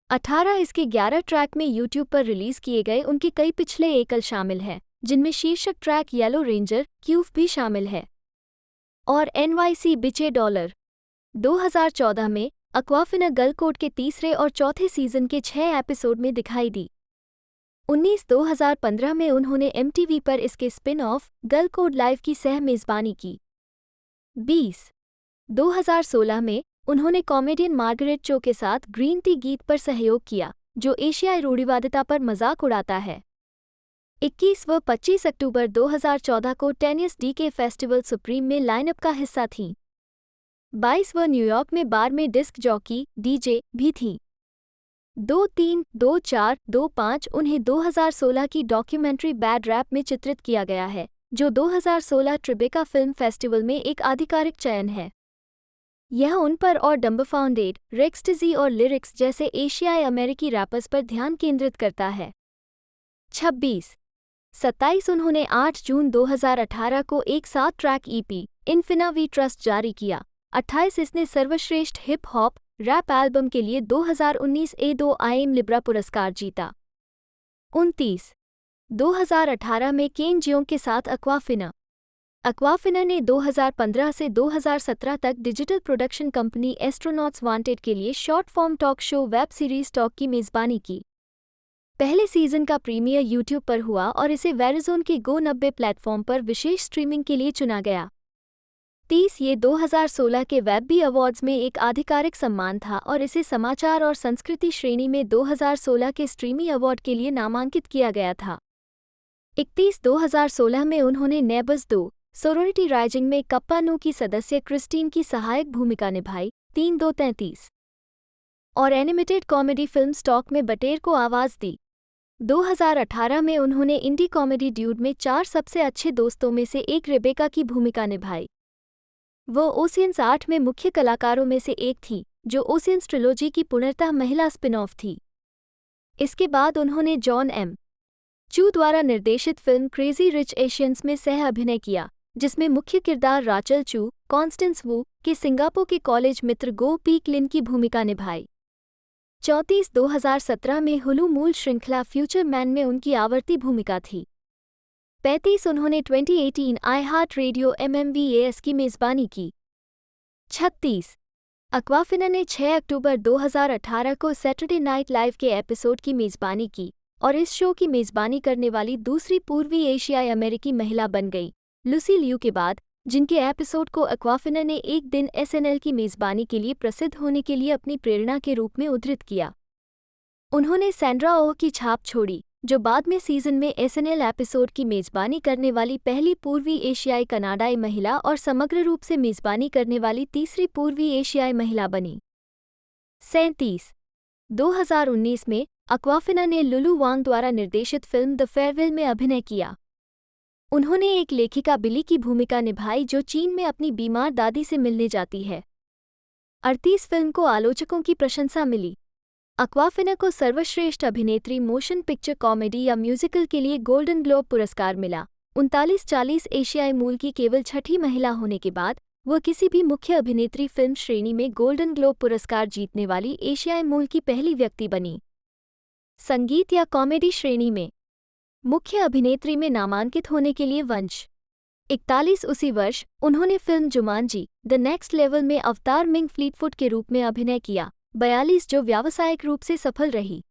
18 इसके 11 ट्रैक में यूट्यूब पर रिलीज किए गए उनके कई पिछले एकल शामिल हैं, जिनमें शीर्षक ट्रैक येलो रेंजर क्यूफ भी शामिल है। और NYC बिचे डॉलर। 2014 में अक्वाफिना गर्ल कोड के तीसरे और चौथे सीजन के 6 एपिसोड में दिखाई दी। 19 2015 में उन्होंने MTV पर इसके spin off girl code live की सह मेज़बानी की। 20 2016 में उन्होंने कॉमेडियन मार्गरेट चो के साथ ग्रीन टी गीत पर सहयोग किया, जो एशियाई रूढ़िवादिता पर मजाक उड़ाता है। 21 व 25 अक्टूबर 2014 को टेनियस DK फेस्टिवल सुप्रीम में लाइनअप का हिस्सा थीं। 22 व न्यूयॉर्क में बार में डिस्क जॉकी DJ भी थीं। 23 24 25 उन्हें 2016 की डॉक्यूमेंट्री बैड रैप में चित्रित किया गया है, जो 2016 ट्रिबेका फिल्म फेस्टिवल में एक आधिकारिक चयन है। यह उन पर और डम्बफाउंडेड, रेक्सटिजी और लिरिक्स जैसे एशियाई अमेरिकी रैपर्स पर ध्यान केंद्रित करता है। 26 27 उन्होंने 8 जून 2018 को एक 7 ट्रैक EP इन्फिना वी ट्रस्ट जारी किया। 28 इसने सर्वश्रेष्ठ हिप हॉप रैप एल्बम के लिए 2019 A2 IM लिब्रा पुरस्कार जीता। 29 2018 में केन जियोंग के साथ अक्वाफिना ने 2015 से 2017 तक digital production company astronauts wanted के लिए short form talk show web series talk की मेज़बानी की। पहले सीजन का प्रीमियर यूट्यूब पर हुआ और इसे वेरिज़ोन के गो 90 प्लेटफॉर्म पर विशेष स्ट्रीमिंग के लिए चुना गया। 30 ये 2016 के वेबबी अवार्ड्स में एक आधिकारिक सम्मान था और इसे समाचार और संस्कृति श्रेणी में 2016 के स्ट्रीमी अवार्ड के लिए नामांकित किया गया था। 31 2016 में उन्होंने नेबर्स 2 सोरोरिटी राइजिंग में कप्पा नू की सदस्य क्रिस्टीन की सहायक भूमिका निभाई। 3 2 33 और एनिमेटेड कॉमेडी फिल्म स्टॉक में बटेर को आवाज़ दी। 2018 में उन्होंने इंडी कॉमेडी ड्यूड में 4 सबसे अच्छे दोस्तों में से एक रेबेका की भूमिका निभाई। वो ओशियंस 8 में मुख्य कलाकारों में से एक थी, जो ओशियंस ट्रिलोजी की पूर्णतः महिला स्पिन ऑफ थी। इसके बाद उन्होंने जॉन M. चू द्वारा निर्देशित फिल्म क्रेजी रिच एशियंस में सह अभिनय किया, जिसमें मुख्य किरदार राचल चू, कॉन्स्टेंस वू के सिंगापुर के कॉलेज मित्र गो पीक लिन की भूमिका निभाई। 34 2017 में हुलू मूल श्रृंखला फ्यूचर मैन में उनकी आवर्ती भूमिका थी। 35 उन्होंने 2018 आई हार्ट रेडियो MMVAS की मेज़बानी की। 36 अक्वाफिना ने 6 अक्टूबर 2018 को सैटरडे नाइट लाइव के एपिसोड की मेज़बानी की और इस शो की मेज़बानी करने वाली दूसरी पूर्वी एशियाई अमेरिकी महिला बन गई, लूसी लियू के बाद, जिनके एपिसोड को अक्वाफिना ने एक दिन SNL की मेज़बानी के लिए प्रसिद्ध होने के लिए अपनी प्रेरणा के रूप में उद्धृत किया। उन्होंने सैंड्रा ओह की छाप छोड़ी, जो बाद में सीजन में SNL एपिसोड की मेज़बानी करने वाली पहली पूर्वी एशियाई कनाडाई महिला और समग्र रूप से मेज़बानी करने वाली तीसरी पूर्वी एशियाई महिला बनी। 37 2019 में अक्वाफिना ने लुलू वांग द्वारा निर्देशित फिल्म द फेयरवेल में अभिनय किया। उन्होंने एक लेखिका बिली की भूमिका निभाई जो चीन में अपनी बीमार दादी से मिलने जाती है। 38 फिल्म को आलोचकों की प्रशंसा मिली। अक्वाफिना को सर्वश्रेष्ठ अभिनेत्री मोशन पिक्चर कॉमेडी या म्यूजिकल के लिए गोल्डन ग्लोब पुरस्कार मिला। 39-40 एशियाई मूल की केवल छठी महिला होने के बाद वह किसी भी मुख्य अभिनेत्री फिल्म श्रेणी में गोल्डन ग्लोब पुरस्कार जीतने वाली एशियाई मूल की पहली व्यक्ति बनी। संगीत या कॉमेडी श्रेणी में मुख्य अभिनेत्री में नामांकित होने के लिए वंश 41 उसी वर्ष उन्होंने film Jumanji the next level में अवतार मिंग फ्लीटफुट के रूप में अभिनय किया। 42 जो व्यावसायिक रूप से सफल रही।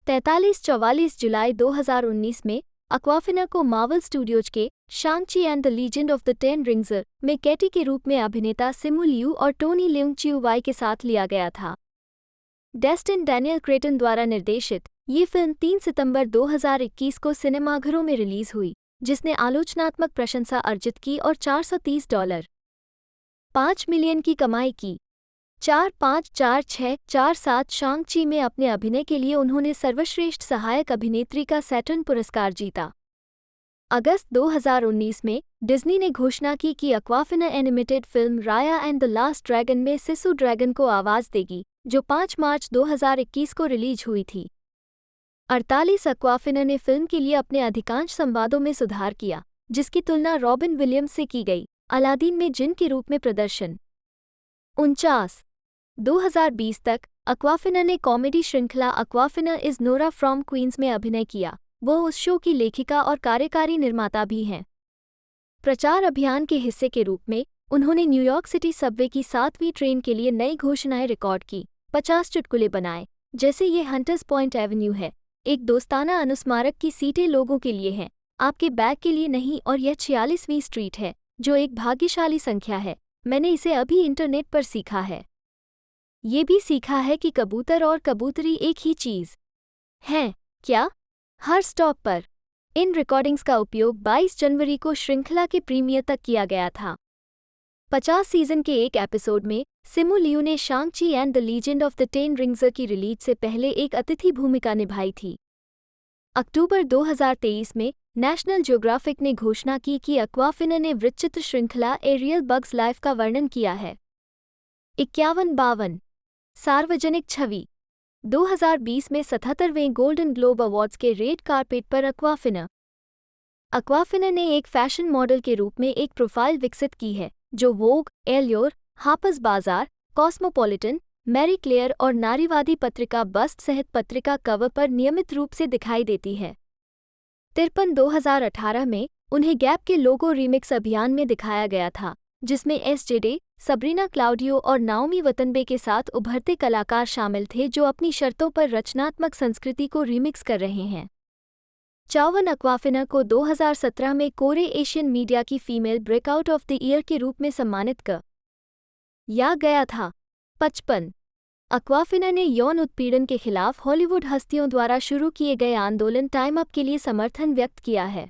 44 जुलाई 2019 में अक्वाफिना को मार्वल स्टूडियोज के Shang Chi and the legend of the ten rings में कैटी के रूप में अभिनेता सिमू लियू और टोनी लेउंग चिउ वाई के साथ लिया गया था। डेस्टिन डैनियल क्रेटन द्वारा निर्देशित ये फिल्म 3 सितंबर 2021 को सिनेमाघरों में रिलीज हुई, जिसने आलोचनात्मक प्रशंसा अर्जित की और $430.5 मिलियन की कमाई की। 4-5-4-6-4-7 शांग-ची में अपने अभिनय के लिए उन्होंने सर्वश्रेष्ठ सहायक अभिनेत्री का सैटर्न पुरस्कार जीता। अगस्त 2019 में डिज्नी ने घोषणा की कि Awkwafina animated film Raya and the last dragon में सिसु ड्रैगन को आवाज देगी, जो 5 मार्च 2021 को रिलीज हुई थी। 48 अक्वाफिना ने फिल्म के लिए अपने अधिकांश संवादों में सुधार किया, जिसकी तुलना रॉबिन विलियम्स से की गई, अलादीन में जिन के रूप में प्रदर्शन। 49 2020 तक अक्वाफिना ने कॉमेडी श्रृंखला Awkwafina is Nora from Queens में अभिनय किया। वो उस शो की लेखिका और कार्यकारी निर्माता भी हैं। प्रचार अभियान के हिस्से के रूप में उन्होंने न्यूयॉर्क सिटी सबवे की 7वीं ट्रेन के लिए नई घोषणाएं रिकॉर्ड की, 50 चुटकुले बनाए, जैसे ये हंटर्स पॉइंट एवेन्यू है, एक दोस्ताना अनुस्मारक की सीटें लोगों के लिए हैं, आपके बैग के लिए नहीं, और यह 46वीं स्ट्रीट है, जो एक भाग्यशाली संख्या है, मैंने इसे अभी इंटरनेट पर सीखा है। ये भी सीखा है कि कबूतर और कबूतरी एक ही चीज़ हैं, क्या? हर स्टॉप पर। इन रिकॉर्डिंग्स का उपयोग 22 जनवरी को श्रृंखला के प्रीमियर तक किया गया था। 50 सीजन के एक एपिसोड में सिमू लियू ने Shang Chi and the legend of the ten rings की रिलीज से पहले एक अतिथि भूमिका निभाई थी। अक्टूबर 2023 में नेशनल ज्योग्राफिक ने घोषणा की कि अक्वाफिना ने वृत्तचित्र श्रृंखला ए रियल बग्स लाइफ का वर्णन किया है। 51-52 सार्वजनिक छवि 2020 में 77वें गोल्डन ग्लोब अवार्ड्स के रेड कारपेट पर अक्वाफिना ने एक फैशन मॉडल के रूप में एक प्रोफाइल विकसित की है, जो वोग, एल्योर, हापर्स बाजार, कॉस्मोपॉलिटन, मैरी क्लेयर और नारीवादी पत्रिका बस्ट सहित पत्रिका कवर पर नियमित रूप से दिखाई देती है। 2018 में उन्हें गैप के लोगो रीमिक्स अभियान में दिखाया गया था, जिसमें एस.जे.डे, सबरीना क्लाउडियो और नाओमी वतनबे के साथ उभरते कलाकार शामिल थे जो अपनी शर्तों पर रचनात्मक संस्कृति को रीमिक्स कर रहे हैं। 54 अक्वाफिना को 2017 में एशियन मीडिया की female breakout of the year के रूप में सम्मानित किया गया था। 55 अक्वाफिना ने यौन उत्पीड़न के खिलाफ हॉलीवुड हस्तियों द्वारा शुरू किए गए आंदोलन टाइम अप के लिए समर्थन व्यक्त किया है।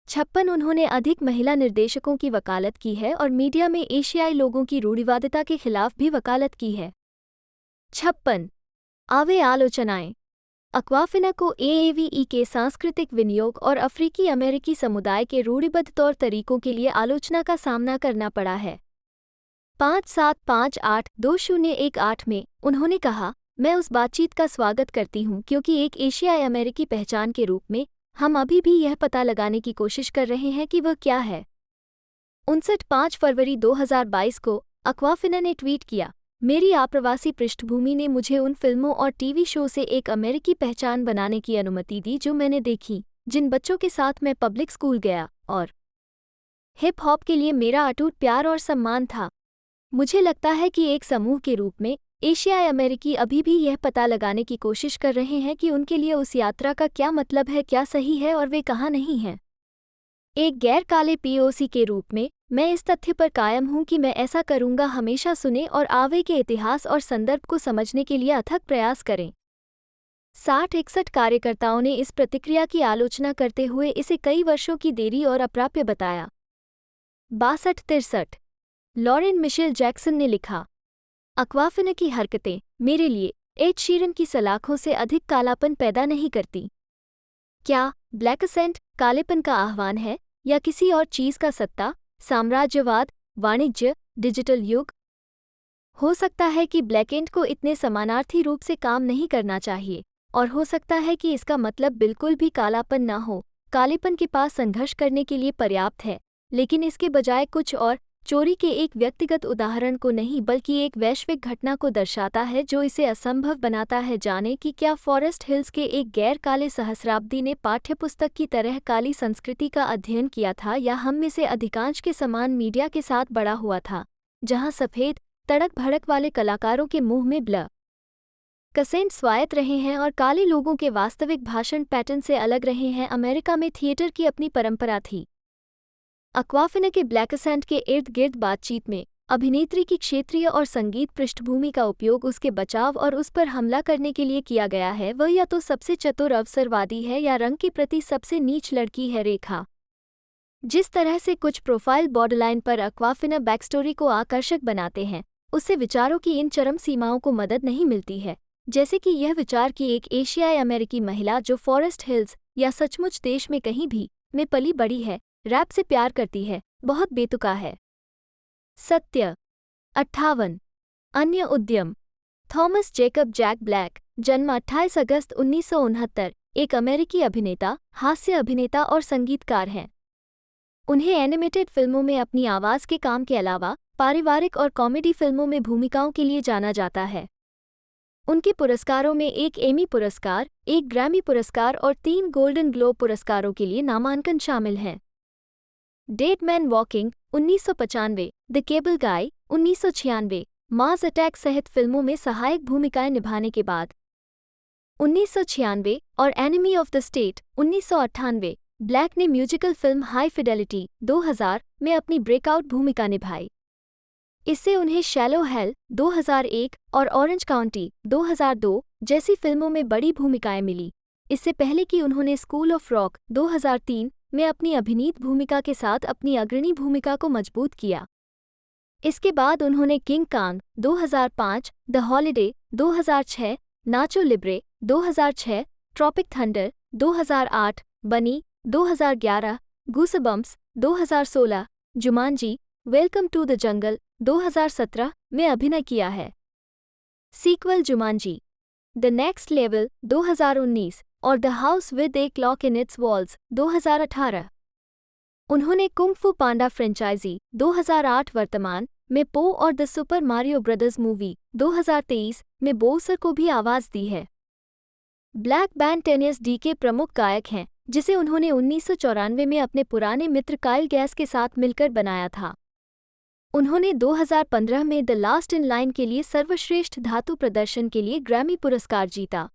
56 उन्होंने अधिक महिला निर्देशकों की वकालत की है और मीडिया में एशियाई लोगों की रूढ़िवादिता के खिलाफ भी वकालत की है। 56 आवे आलोचनाएं अक्वाफिना को एएवीई के सांस्कृतिक विनियोग और अफ्रीकी अमेरिकी समुदाय के रूढ़िबद्ध तौर तरीकों के लिए आलोचना का सामना करना पड़ा है। 5758-2018 में उन्होंने कहा, मैं उस बातचीत का स्वागत करती हूं क्योंकि एक एशियाई अमेरिकी पहचान के रूप में हम अभी भी यह पता लगाने की कोशिश कर रहे हैं कि वह क्या है। 5 फरवरी 2022 को अक्वाफिना ने ट्वीट किया, मेरी आप्रवासी पृष्ठभूमि ने मुझे उन फिल्मों और टीवी शो से एक अमेरिकी पहचान बनाने की अनुमति दी जो मैंने देखी, जिन बच्चों के साथ मैं पब्लिक स्कूल गया, और हिप हॉप के लिए मेरा अटूट प्यार और सम्मान था। मुझे लगता है कि एक समूह के रूप में एशियाई अमेरिकी अभी भी यह पता लगाने की कोशिश कर रहे हैं कि उनके लिए उस यात्रा का क्या मतलब है, क्या सही है और वे कहाँ नहीं हैं। एक गैर काले पीओसी के रूप में मैं इस तथ्य पर कायम हूं कि मैं ऐसा करूंगा, हमेशा सुने और आवे के इतिहास और संदर्भ को समझने के लिए अथक प्रयास करें। 60-61 कार्यकर्ताओं ने इस प्रतिक्रिया की आलोचना करते हुए इसे कई वर्षों की देरी और अप्राप्य बताया। 62-63 लॉरेन मिशेल जैक्सन ने लिखा, अक्वाफिना की हरकतें मेरे लिए एड शीरन की सलाखों से अधिक कालापन पैदा नहीं करती। क्या ब्लैकसेंट कालेपन का आह्वान है या किसी और चीज़ का सत्ता, साम्राज्यवाद, वाणिज्य, डिजिटल युग? हो सकता है कि ब्लैकेंट को इतने समानार्थी रूप से काम नहीं करना चाहिए, और हो सकता है कि इसका मतलब बिल्कुल भी कालापन न हो। कालेपन के पास संघर्ष करने के लिए पर्याप्त है, लेकिन इसके बजाय कुछ और चोरी के एक व्यक्तिगत उदाहरण को नहीं बल्कि एक वैश्विक घटना को दर्शाता है जो इसे असंभव बनाता है। जाने कि क्या फॉरेस्ट हिल्स के एक गैर काले सहस्राब्दी ने पाठ्यपुस्तक की तरह काली संस्कृति का अध्ययन किया था, या हम में से अधिकांश के समान मीडिया के साथ बड़ा हुआ था, जहां सफ़ेद तड़क भड़क वाले कलाकारों के मुंह में ब्ल कसेंट स्वायत्त रहे हैं और काले लोगों के वास्तविक भाषण पैटर्न से अलग रहे हैं। अमेरिका में थिएटर की अपनी परंपरा थी। अक्वाफिना के ब्लैकसेंट के इर्द गिर्द बातचीत में अभिनेत्री की क्षेत्रीय और संगीत पृष्ठभूमि का उपयोग उसके बचाव और उस पर हमला करने के लिए किया गया है। वह या तो सबसे चतुर अवसरवादी है या रंग के प्रति सबसे नीच लड़की है। रेखा जिस तरह से कुछ प्रोफाइल बॉर्डरलाइन पर अक्वाफिना बैकस्टोरी को आकर्षक बनाते हैं, उससे विचारों की इन चरम सीमाओं को मदद नहीं मिलती है, जैसे कि यह विचार कि एक एशियाई अमेरिकी महिला जो फॉरेस्ट हिल्स या सचमुच देश में कहीं भी में पली बड़ी है, रैप से प्यार करती है, बहुत बेतुका है। सत्य 58 अन्य उद्यम। थॉमस जेकब जैक ब्लैक, जन्म 28 अगस्त 1969, एक अमेरिकी अभिनेता, हास्य अभिनेता और संगीतकार हैं। उन्हें एनिमेटेड फिल्मों में अपनी आवाज़ के काम के अलावा पारिवारिक और कॉमेडी फिल्मों में भूमिकाओं के लिए जाना जाता है। उनके पुरस्कारों में एक एमी पुरस्कार, एक ग्रैमी पुरस्कार और 3 गोल्डन ग्लोब पुरस्कारों के लिए नामांकन शामिल हैं। Dead man walking 1995, the cable guy 1996, Mars attack सहित फिल्मों में सहायक भूमिकाएं निभाने के बाद 1996 और enemy of the state 1998, black ने म्यूजिकल फिल्म हाई फिडेलिटी 2000 में अपनी ब्रेकआउट भूमिका निभाई। इससे उन्हें शैलो हेल 2001 और ऑरेंज काउंटी 2002 जैसी फिल्मों में बड़ी भूमिकाएं मिली। इससे पहले कि उन्होंने स्कूल ऑफ रॉक 2003 में अपनी अभिनीत भूमिका के साथ अपनी अग्रणी भूमिका को मजबूत किया। इसके बाद उन्होंने King Kong 2005, the holiday 2006, Nacho Libre 2006, Tropic Thunder 2008, Bernie 2011, Goosebumps 2016, Jumanji welcome to the jungle 2017 में अभिनय किया है। Sequel Jumanji the next level 2019 और the house with a clock in its walls 2018। उन्होंने कुंग फू पांडा फ्रेंचाइजी 2008 वर्तमान में पो और the super Mario brothers movie 2023 में बोउसर को भी आवाज़ दी है। ब्लैक बैंड टेनियस डी के प्रमुख गायक हैं, जिसे उन्होंने 1994 में अपने पुराने मित्र काइल गैस के साथ मिलकर बनाया था। उन्होंने 2015 में द लास्ट इन लाइन के लिए सर्वश्रेष्ठ धातु प्रदर्शन के लिए ग्रैमी पुरस्कार जीता।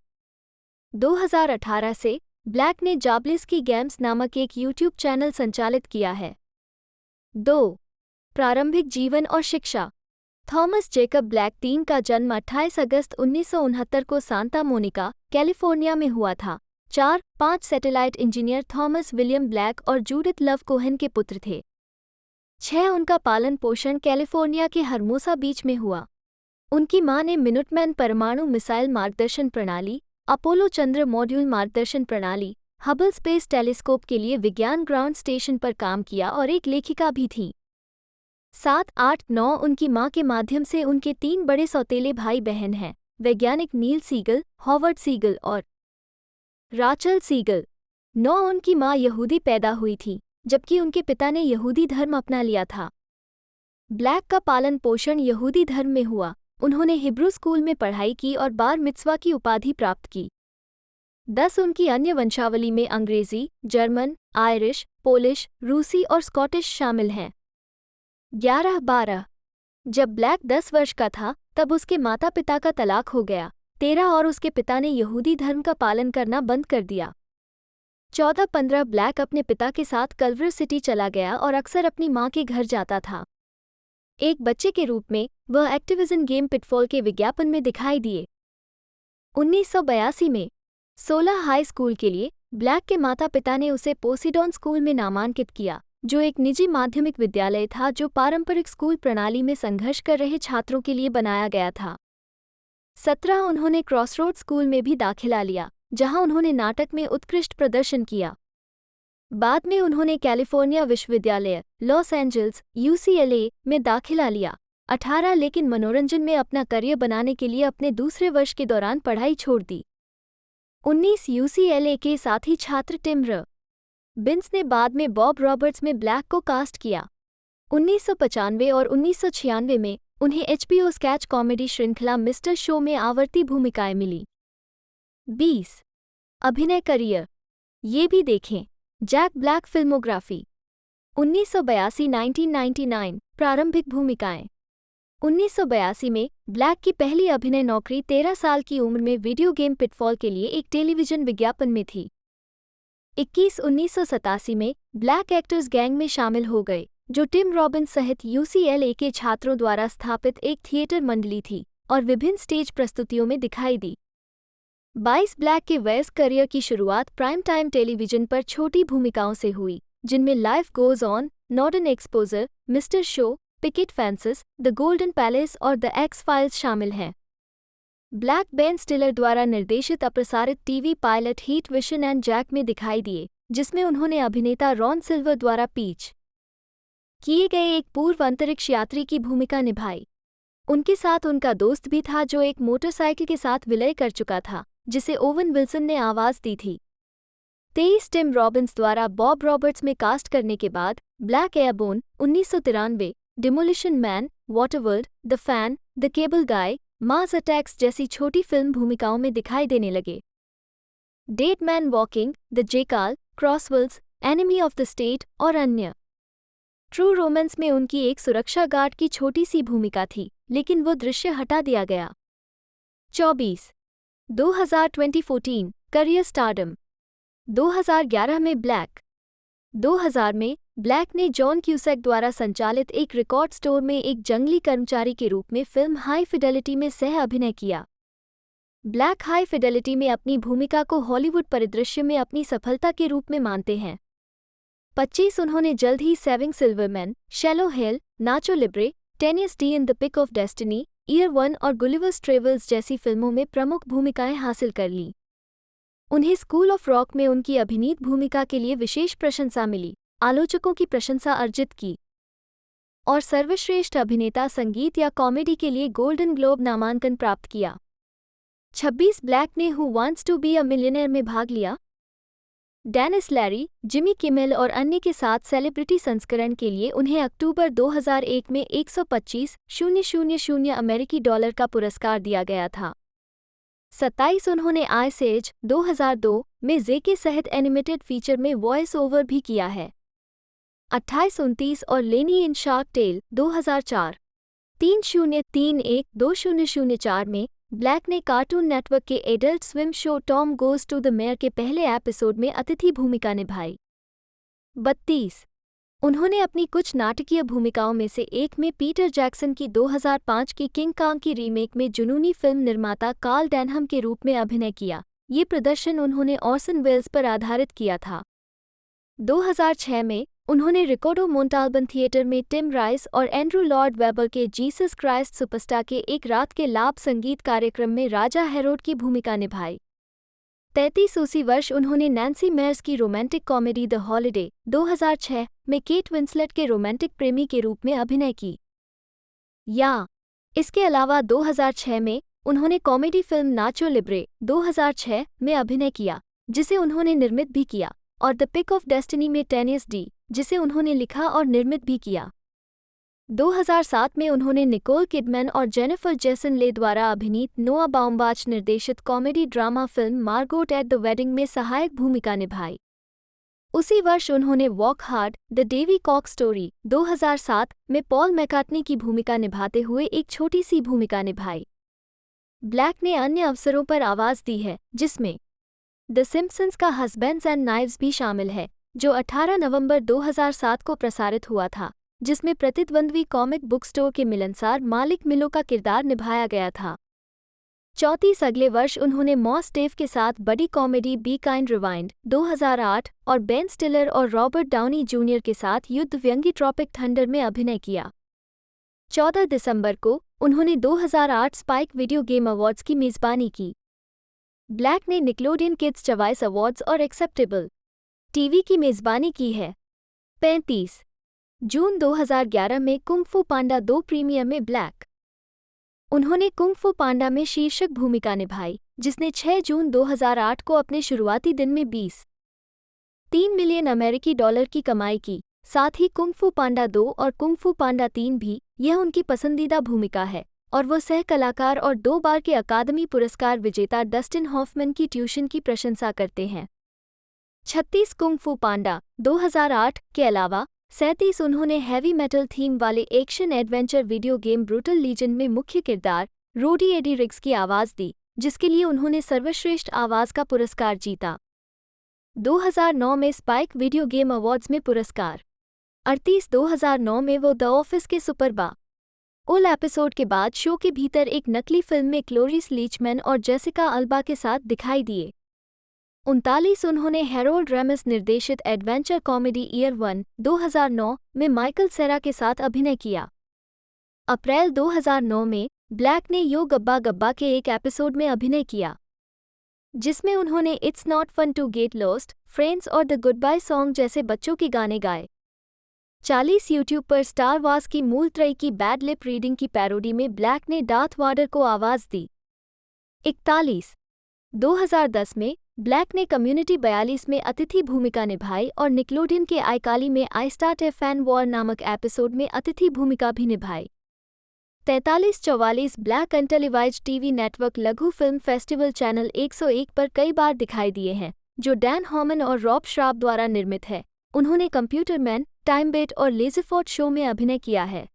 2018 से ब्लैक ने जाब्लिस्की गेम्स नामक एक यूट्यूब चैनल संचालित किया है। 2. प्रारंभिक जीवन और शिक्षा। थॉमस जेकब ब्लैक 3 का जन्म 28 अगस्त 1969 को सांता मोनिका, कैलिफोर्निया में हुआ था। 4-5 satellite engineer Thomas William black और जूडिथ लव कोहेन के पुत्र थे। 6 उनका पालन पोषण कैलिफोर्निया के हर्मोसा बीच में हुआ। उनकी मां ने मिनुटमैन परमाणु मिसाइल मार्गदर्शन प्रणाली, अपोलो चंद्र मॉड्यूल मार्गदर्शन प्रणाली, हबल स्पेस टेलीस्कोप के लिए विज्ञान ग्राउंड स्टेशन पर काम किया और एक लेखिका भी थी। 7, 8, 9 उनकी मां के माध्यम से उनके 3 बड़े सौतेले भाई बहन हैं, वैज्ञानिक नील सीगल, हॉवर्ड सीगल और राचल सीगल। 9 उनकी मां यहूदी पैदा हुई थी, जबकि उनके पिता ने यहूदी धर्म अपना लिया था। ब्लैक का पालन पोषण यहूदी धर्म में हुआ। उन्होंने हिब्रू स्कूल में पढ़ाई की और बार मित्सवा की उपाधि प्राप्त की। 10 उनकी अन्य वंशावली में अंग्रेजी, जर्मन, आयरिश, पोलिश, रूसी और स्कॉटिश शामिल हैं। 11-12 जब ब्लैक 10 वर्ष का था, तब उसके माता पिता का तलाक हो गया। 13 और उसके पिता ने यहूदी धर्म का पालन करना बंद कर दिया। 14-15 ब्लैक अपने पिता के साथ कल्वर सिटी चला गया और अक्सर अपनी मां के घर जाता था। एक बच्चे के रूप में वह एक्टिविजन गेम पिटफॉल के विज्ञापन में दिखाई दिए। 1982 में 16 हाई स्कूल के लिए ब्लैक के माता पिता ने उसे पोसीडॉन स्कूल में नामांकित किया, जो एक निजी माध्यमिक विद्यालय था जो पारंपरिक स्कूल प्रणाली में संघर्ष कर रहे छात्रों के लिए बनाया गया था। 17 उन्होंने क्रॉसरोड स्कूल में भी दाखिला लिया, जहां उन्होंने नाटक में उत्कृष्ट प्रदर्शन किया। बाद में उन्होंने कैलिफोर्निया विश्वविद्यालय, लॉस एंजल्स, UCLA में दाखिला लिया। 18 लेकिन मनोरंजन में अपना करियर बनाने के लिए अपने दूसरे वर्ष के दौरान पढ़ाई छोड़ दी। 19 UCLA के साथी छात्र टिम र. बिन्स ने बाद में बॉब रॉबर्ट्स में ब्लैक को कास्ट किया। 1995 और 1996 में उन्हें HBO स्केच कॉमेडी श्रृंखला मिस्टर शो में आवर्ती भूमिकाएं मिली। 20 अभिनय करियर, ये भी देखें। जैक ब्लैक फिल्मोग्राफी 1982-1999 प्रारंभिक भूमिकाएं 1982 में ब्लैक की पहली अभिनय नौकरी 13 साल की उम्र में वीडियो गेम पिटफॉल के लिए एक टेलीविजन विज्ञापन में थी। 1987 में ब्लैक एक्टर्स गैंग में शामिल हो गए, जो टिम रॉबिन्स सहित UCLA के छात्रों द्वारा स्थापित एक थिएटर मंडली थी और विभिन्न स्टेज प्रस्तुतियों में दिखाई दी। 22 ब्लैक के वयस्क करियर की शुरुआत प्राइम टाइम टेलीविजन पर छोटी भूमिकाओं से हुई, जिनमें life goes on, northern exposure, mister show, picket fences, the golden palace और द एक्स फाइल्स शामिल हैं। ब्लैक बेन स्टिलर द्वारा निर्देशित अप्रसारित TV pilot heat vision and Jack में दिखाई दिए, जिसमें उन्होंने अभिनेता रॉन सिल्वर द्वारा पीच किए गए एक पूर्व अंतरिक्ष यात्री की भूमिका निभाई। उनके साथ उनका दोस्त भी था जो एक मोटरसाइकिल के साथ विलय कर चुका था, जिसे ओवन विल्सन ने आवाज दी थी। 23 टिम रॉबिन्स द्वारा बॉब रॉबर्ट्स में कास्ट करने के बाद Black airborne 1993, demolition man, Waterworld, the fan, the cable guy, Mars attacks जैसी छोटी फिल्म भूमिकाओं में दिखाई देने लगे। Dead man walking, the jackal, Crossworlds, enemy of the state और अन्य। ट्रू रोमांस में उनकी एक सुरक्षा गार्ड की छोटी सी भूमिका थी, लेकिन वो दृश्य हटा दिया गया। 24 2014 करियर स्टारडम 2011 में ब्लैक 2000 में ब्लैक ने जॉन क्यूसैक द्वारा संचालित एक रिकॉर्ड स्टोर में एक जंगली कर्मचारी के रूप में फिल्म हाई फिडेलिटी में सह अभिनय किया। ब्लैक हाई फिडेलिटी में अपनी भूमिका को हॉलीवुड परिदृश्य में अपनी सफलता के रूप में मानते हैं। 25 उन्होंने जल्द ही saving Silverman, shallow Hal, Nacho Libre, Tenacious D in the pick of destiny, year 1 और गुलिवर्स ट्रेवल्स जैसी फिल्मों में प्रमुख भूमिकाएं हासिल कर लीं। उन्हें स्कूल ऑफ रॉक में उनकी अभिनीत भूमिका के लिए विशेष प्रशंसा मिली, आलोचकों की प्रशंसा अर्जित की और सर्वश्रेष्ठ अभिनेता संगीत या कॉमेडी के लिए गोल्डन ग्लोब नामांकन प्राप्त किया। 26 ब्लैक ने who wants to be a millionaire में भाग लिया। डेनिस लैरी, जिमी किमेल और अन्य के साथ सेलिब्रिटी संस्करण के लिए उन्हें अक्टूबर 2001 में 125,000 अमेरिकी डॉलर का पुरस्कार दिया गया था। 27 उन्होंने आइस एज 2002 में जेके सहित एनिमेटेड फीचर में वॉइस ओवर भी किया है। 28-29 और लेनी इन शार्क टेल 2004 3031-2004 में ब्लैक ने कार्टून नेटवर्क के Adult Swim show Tom goes to the mayor के पहले एपिसोड में अतिथि भूमिका निभाई। 32 उन्होंने अपनी कुछ नाटकीय भूमिकाओं में से एक में पीटर जैक्सन की 2005 की किंग कांग की रीमेक में जुनूनी फिल्म निर्माता कार्ल डैनहम के रूप में अभिनय किया। ये प्रदर्शन उन्होंने ऑर्सन वेल्स पर आधारित किया था। 2006 में उन्होंने रिकॉर्डो मोंटाल्बन थिएटर में टिम राइस और एंड्रू लॉर्ड वेबर के जीसस क्राइस्ट सुपरस्टार के एक रात के लाभ संगीत कार्यक्रम में राजा हेरोड की भूमिका निभाई। 33 उसी वर्ष उन्होंने नैन्सी मेयर्स की रोमांटिक कॉमेडी द हॉलिडे 2006 में केट विंसलेट के रोमांटिक प्रेमी के रूप में अभिनय की। इसके अलावा 2006 में उन्होंने कॉमेडी फिल्म नाचो लिब्रे 2006 में अभिनय किया, जिसे उन्होंने निर्मित भी किया, और द पिक ऑफ डेस्टिनी में टेनियस डी, जिसे उन्होंने लिखा और निर्मित भी किया। 2007 में उन्होंने निकोल किडमैन और जेनिफर जेसन ले द्वारा अभिनीत नोआ बाउम्बाच निर्देशित comedy drama film Margot at the wedding में सहायक भूमिका निभाई। उसी वर्ष उन्होंने Walk Hard, the Dewey Cox story 2007 में पॉल मैकार्टनी की भूमिका निभाते हुए एक छोटी सी भूमिका निभाई। ब्लैक ने अन्य अवसरों पर आवाज दी है, जिसमें द सिम्पसन्स का हस्बैंड्स एंड नाइव्स भी शामिल है, जो 18 नवंबर 2007 को प्रसारित हुआ था, जिसमें प्रतिद्वंद्वी कॉमिक बुक स्टोर के मिलनसार मालिक मिलो का किरदार निभाया गया था। 34 अगले वर्ष उन्होंने मॉस डेव के साथ बडी कॉमेडी बी काइंड रिवाइंड 2008 और बेन स्टिलर और रॉबर्ट डाउनी जूनियर के साथ युद्ध व्यंग्य ट्रॉपिक थंडर में अभिनय किया। 14 दिसंबर को उन्होंने 2008 स्पाइक वीडियो गेम अवार्ड्स की मेजबानी की। ब्लैक ने निकलोडियन किड्स चॉइस अवार्ड्स और एक्सेप्टेबल टीवी की मेजबानी की है। 35 जून 2011 में कुंग फू पांडा 2 प्रीमियर में ब्लैक उन्होंने कुंग फू पांडा में शीर्षक भूमिका निभाई, जिसने 6 जून 2008 को अपने शुरुआती दिन में 20.3 मिलियन अमेरिकी डॉलर की कमाई की। साथ ही कुंग फू पांडा 2 और कुंग फू पांडा 3 भी यह उनकी पसंदीदा भूमिका है और वो सह कलाकार और 2 बार के अकादमी पुरस्कार विजेता डस्टिन हॉफमैन की ट्यूशन की प्रशंसा करते हैं। 36 कुंग फू पांडा 2008 के अलावा 37 उन्होंने हैवी मेटल थीम वाले action adventure video game brutal legend में मुख्य किरदार रोडी एडी रिग्स की आवाज़ दी, जिसके लिए उन्होंने सर्वश्रेष्ठ आवाज़ का पुरस्कार जीता। 2009 में स्पाइक वीडियो गेम अवार्ड्स में पुरस्कार। 2009 में वो द ऑफिस के सुपर ओल एपिसोड के बाद शो के भीतर एक नकली फिल्म में क्लोरिस लीचमैन और जेसिका अल्बा के साथ दिखाई दिए। 39 उन्होंने हैरोल्ड रेमिस निर्देशित एडवेंचर कॉमेडी ईयर 1 2009 में माइकल सेरा के साथ अभिनय किया। अप्रैल 2009 में ब्लैक ने यो गब्बा गब्बा के एक एपिसोड में अभिनय किया, जिसमें उन्होंने it's not fun to get lost, friends और द गुड बाय सॉन्ग जैसे बच्चों के गाने गाए। 40 यूट्यूब पर स्टार वार्स की मूल त्रयी की बैड लिप रीडिंग की पैरोडी में ब्लैक ने डार्थ वाडर को आवाज़ दी। 41 2010 में ब्लैक ने कम्युनिटी 42 में अतिथि भूमिका निभाई और निकलोडियन के आइकाली में I start A fan war नामक एपिसोड में अतिथि भूमिका भी निभाई। 43-44 ब्लैक अनटेलीवाइज्ड टीवी नेटवर्क लघु फिल्म फेस्टिवल चैनल 101 पर कई बार दिखाई दिए हैं, जो डैन हॉमन और रॉब श्राब द्वारा निर्मित है। उन्होंने कंप्यूटर मैन, टाइम बेट और लेज़रफोर्ट शो में अभिनय किया है।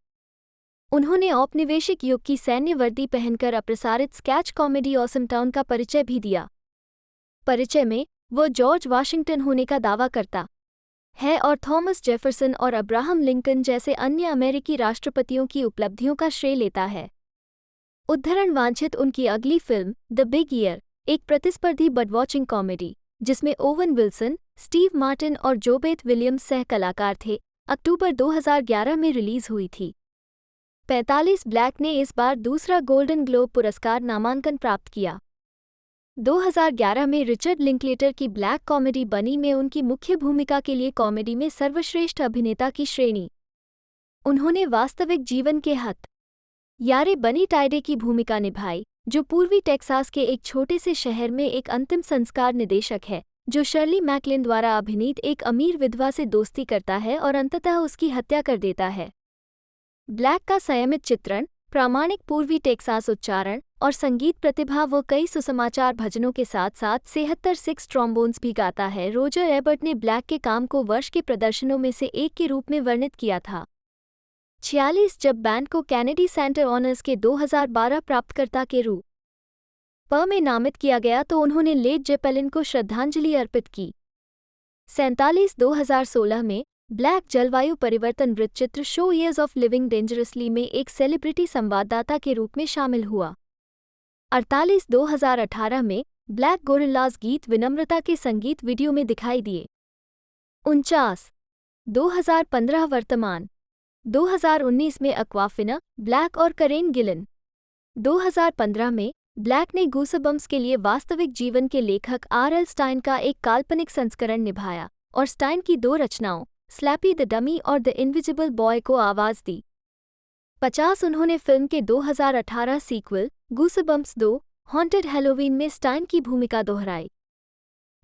उन्होंने औपनिवेशिक युग की सैन्य वर्दी पहनकर अप्रसारित स्केच कॉमेडी ऑसम टाउन का परिचय भी दिया। परिचय में वो जॉर्ज वाशिंगटन होने का दावा करता है और थॉमस जेफरसन और अब्राहम लिंकन जैसे अन्य अमेरिकी राष्ट्रपतियों की उपलब्धियों का श्रेय लेता है। उद्धरण वांछित उनकी अगली फिल्म द बिग ईयर, एक प्रतिस्पर्धी बर्ड वॉचिंग कॉमेडी जिसमें ओवन विल्सन, स्टीव मार्टिन और जोबेथ विलियम्स सह कलाकार थे, अक्टूबर 2011 में रिलीज हुई थी। 45 ब्लैक ने इस बार दूसरा गोल्डन ग्लोब पुरस्कार नामांकन प्राप्त किया। 2011 में रिचर्ड लिंकलेटर की ब्लैक कॉमेडी बनी में उनकी मुख्य भूमिका के लिए कॉमेडी में सर्वश्रेष्ठ अभिनेता की श्रेणी। उन्होंने वास्तविक जीवन के हत यारे बनी टाइडे की भूमिका निभाई, जो पूर्वी टेक्सास के एक छोटे से शहर में एक अंतिम संस्कार निदेशक है, जो शर्ली मैकलिन द्वारा अभिनीत एक अमीर विधवा से दोस्ती करता है और अंततः उसकी हत्या कर देता है। ब्लैक का संयमित चित्रण, प्रामाणिक पूर्वी टेक्सास उच्चारण और संगीत प्रतिभा वो कई सुसमाचार भजनों के साथ साथ 73 सिक्स ट्रॉम्बोन्स भी गाता है। रोजर एबर्ट ने ब्लैक के काम को वर्ष के प्रदर्शनों में से एक के रूप में वर्णित किया था। 46 जब बैंड को कैनेडी सेंटर ऑनर्स के 2012 प्राप्तकर्ता के रूप में नामित किया गया तो उन्होंने लेड जेपेलिन को श्रद्धांजलि अर्पित की। 47 2016 में ब्लैक जलवायु परिवर्तन वृत्तचित्र show years of living dangerously में एक सेलिब्रिटी संवाददाता के रूप में शामिल हुआ। 48 2018 में ब्लैक गोरिल्लाज गीत विनम्रता के संगीत वीडियो में दिखाई दिए। 49 2015 वर्तमान 2019 में एक्वाफिना, ब्लैक और करेन गिलन। 2015 में ब्लैक ने गूसबम्प्स के लिए वास्तविक जीवन के लेखक R.L. स्टाइन का एक काल्पनिक संस्करण निभाया और स्टाइन की 2 रचनाओं स्लैपी द डमी और द इनविजिबल बॉय को आवाज़ दी। 50 उन्होंने फिल्म के 2018 सीक्वल गूसबम्प्स 2 हॉन्टेड हैलोवीन में स्टाइन की भूमिका दोहराई।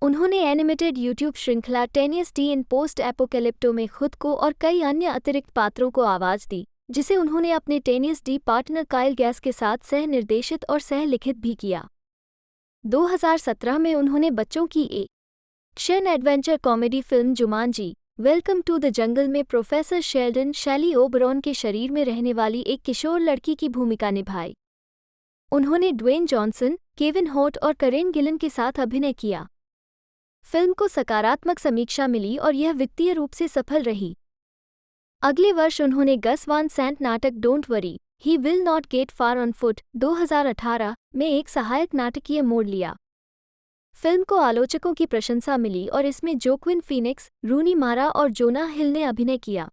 उन्होंने एनिमेटेड यूट्यूब श्रृंखला टेनियस डी इन पोस्ट एपोकैलिप्टो में खुद को और कई अन्य अतिरिक्त पात्रों को आवाज़ दी, जिसे उन्होंने अपने टेनियस डी पार्टनर काइल गैस के साथ सह निर्देशित और सह लिखित भी किया। 2017 में उन्होंने बच्चों की action adventure comedy film Jumanji welcome to the jungle में प्रोफेसर शेल्डन शैली ओबरॉन के शरीर में रहने वाली एक किशोर लड़की की भूमिका निभाई। उन्होंने ड्वेन जॉनसन, केविन होट और करेन गिलन के साथ अभिनय किया। फिल्म को सकारात्मक समीक्षा मिली और यह वित्तीय रूप से सफल रही। अगले वर्ष उन्होंने गस वान सैंट नाटक don't worry he will not gate far on foot 2018 में एक सहायक नाटकीय मोड़ लिया। फिल्म को आलोचकों की प्रशंसा मिली और इसमें जोक्विन फीनिक्स, रूनी मारा और जोना हिल ने अभिनय किया।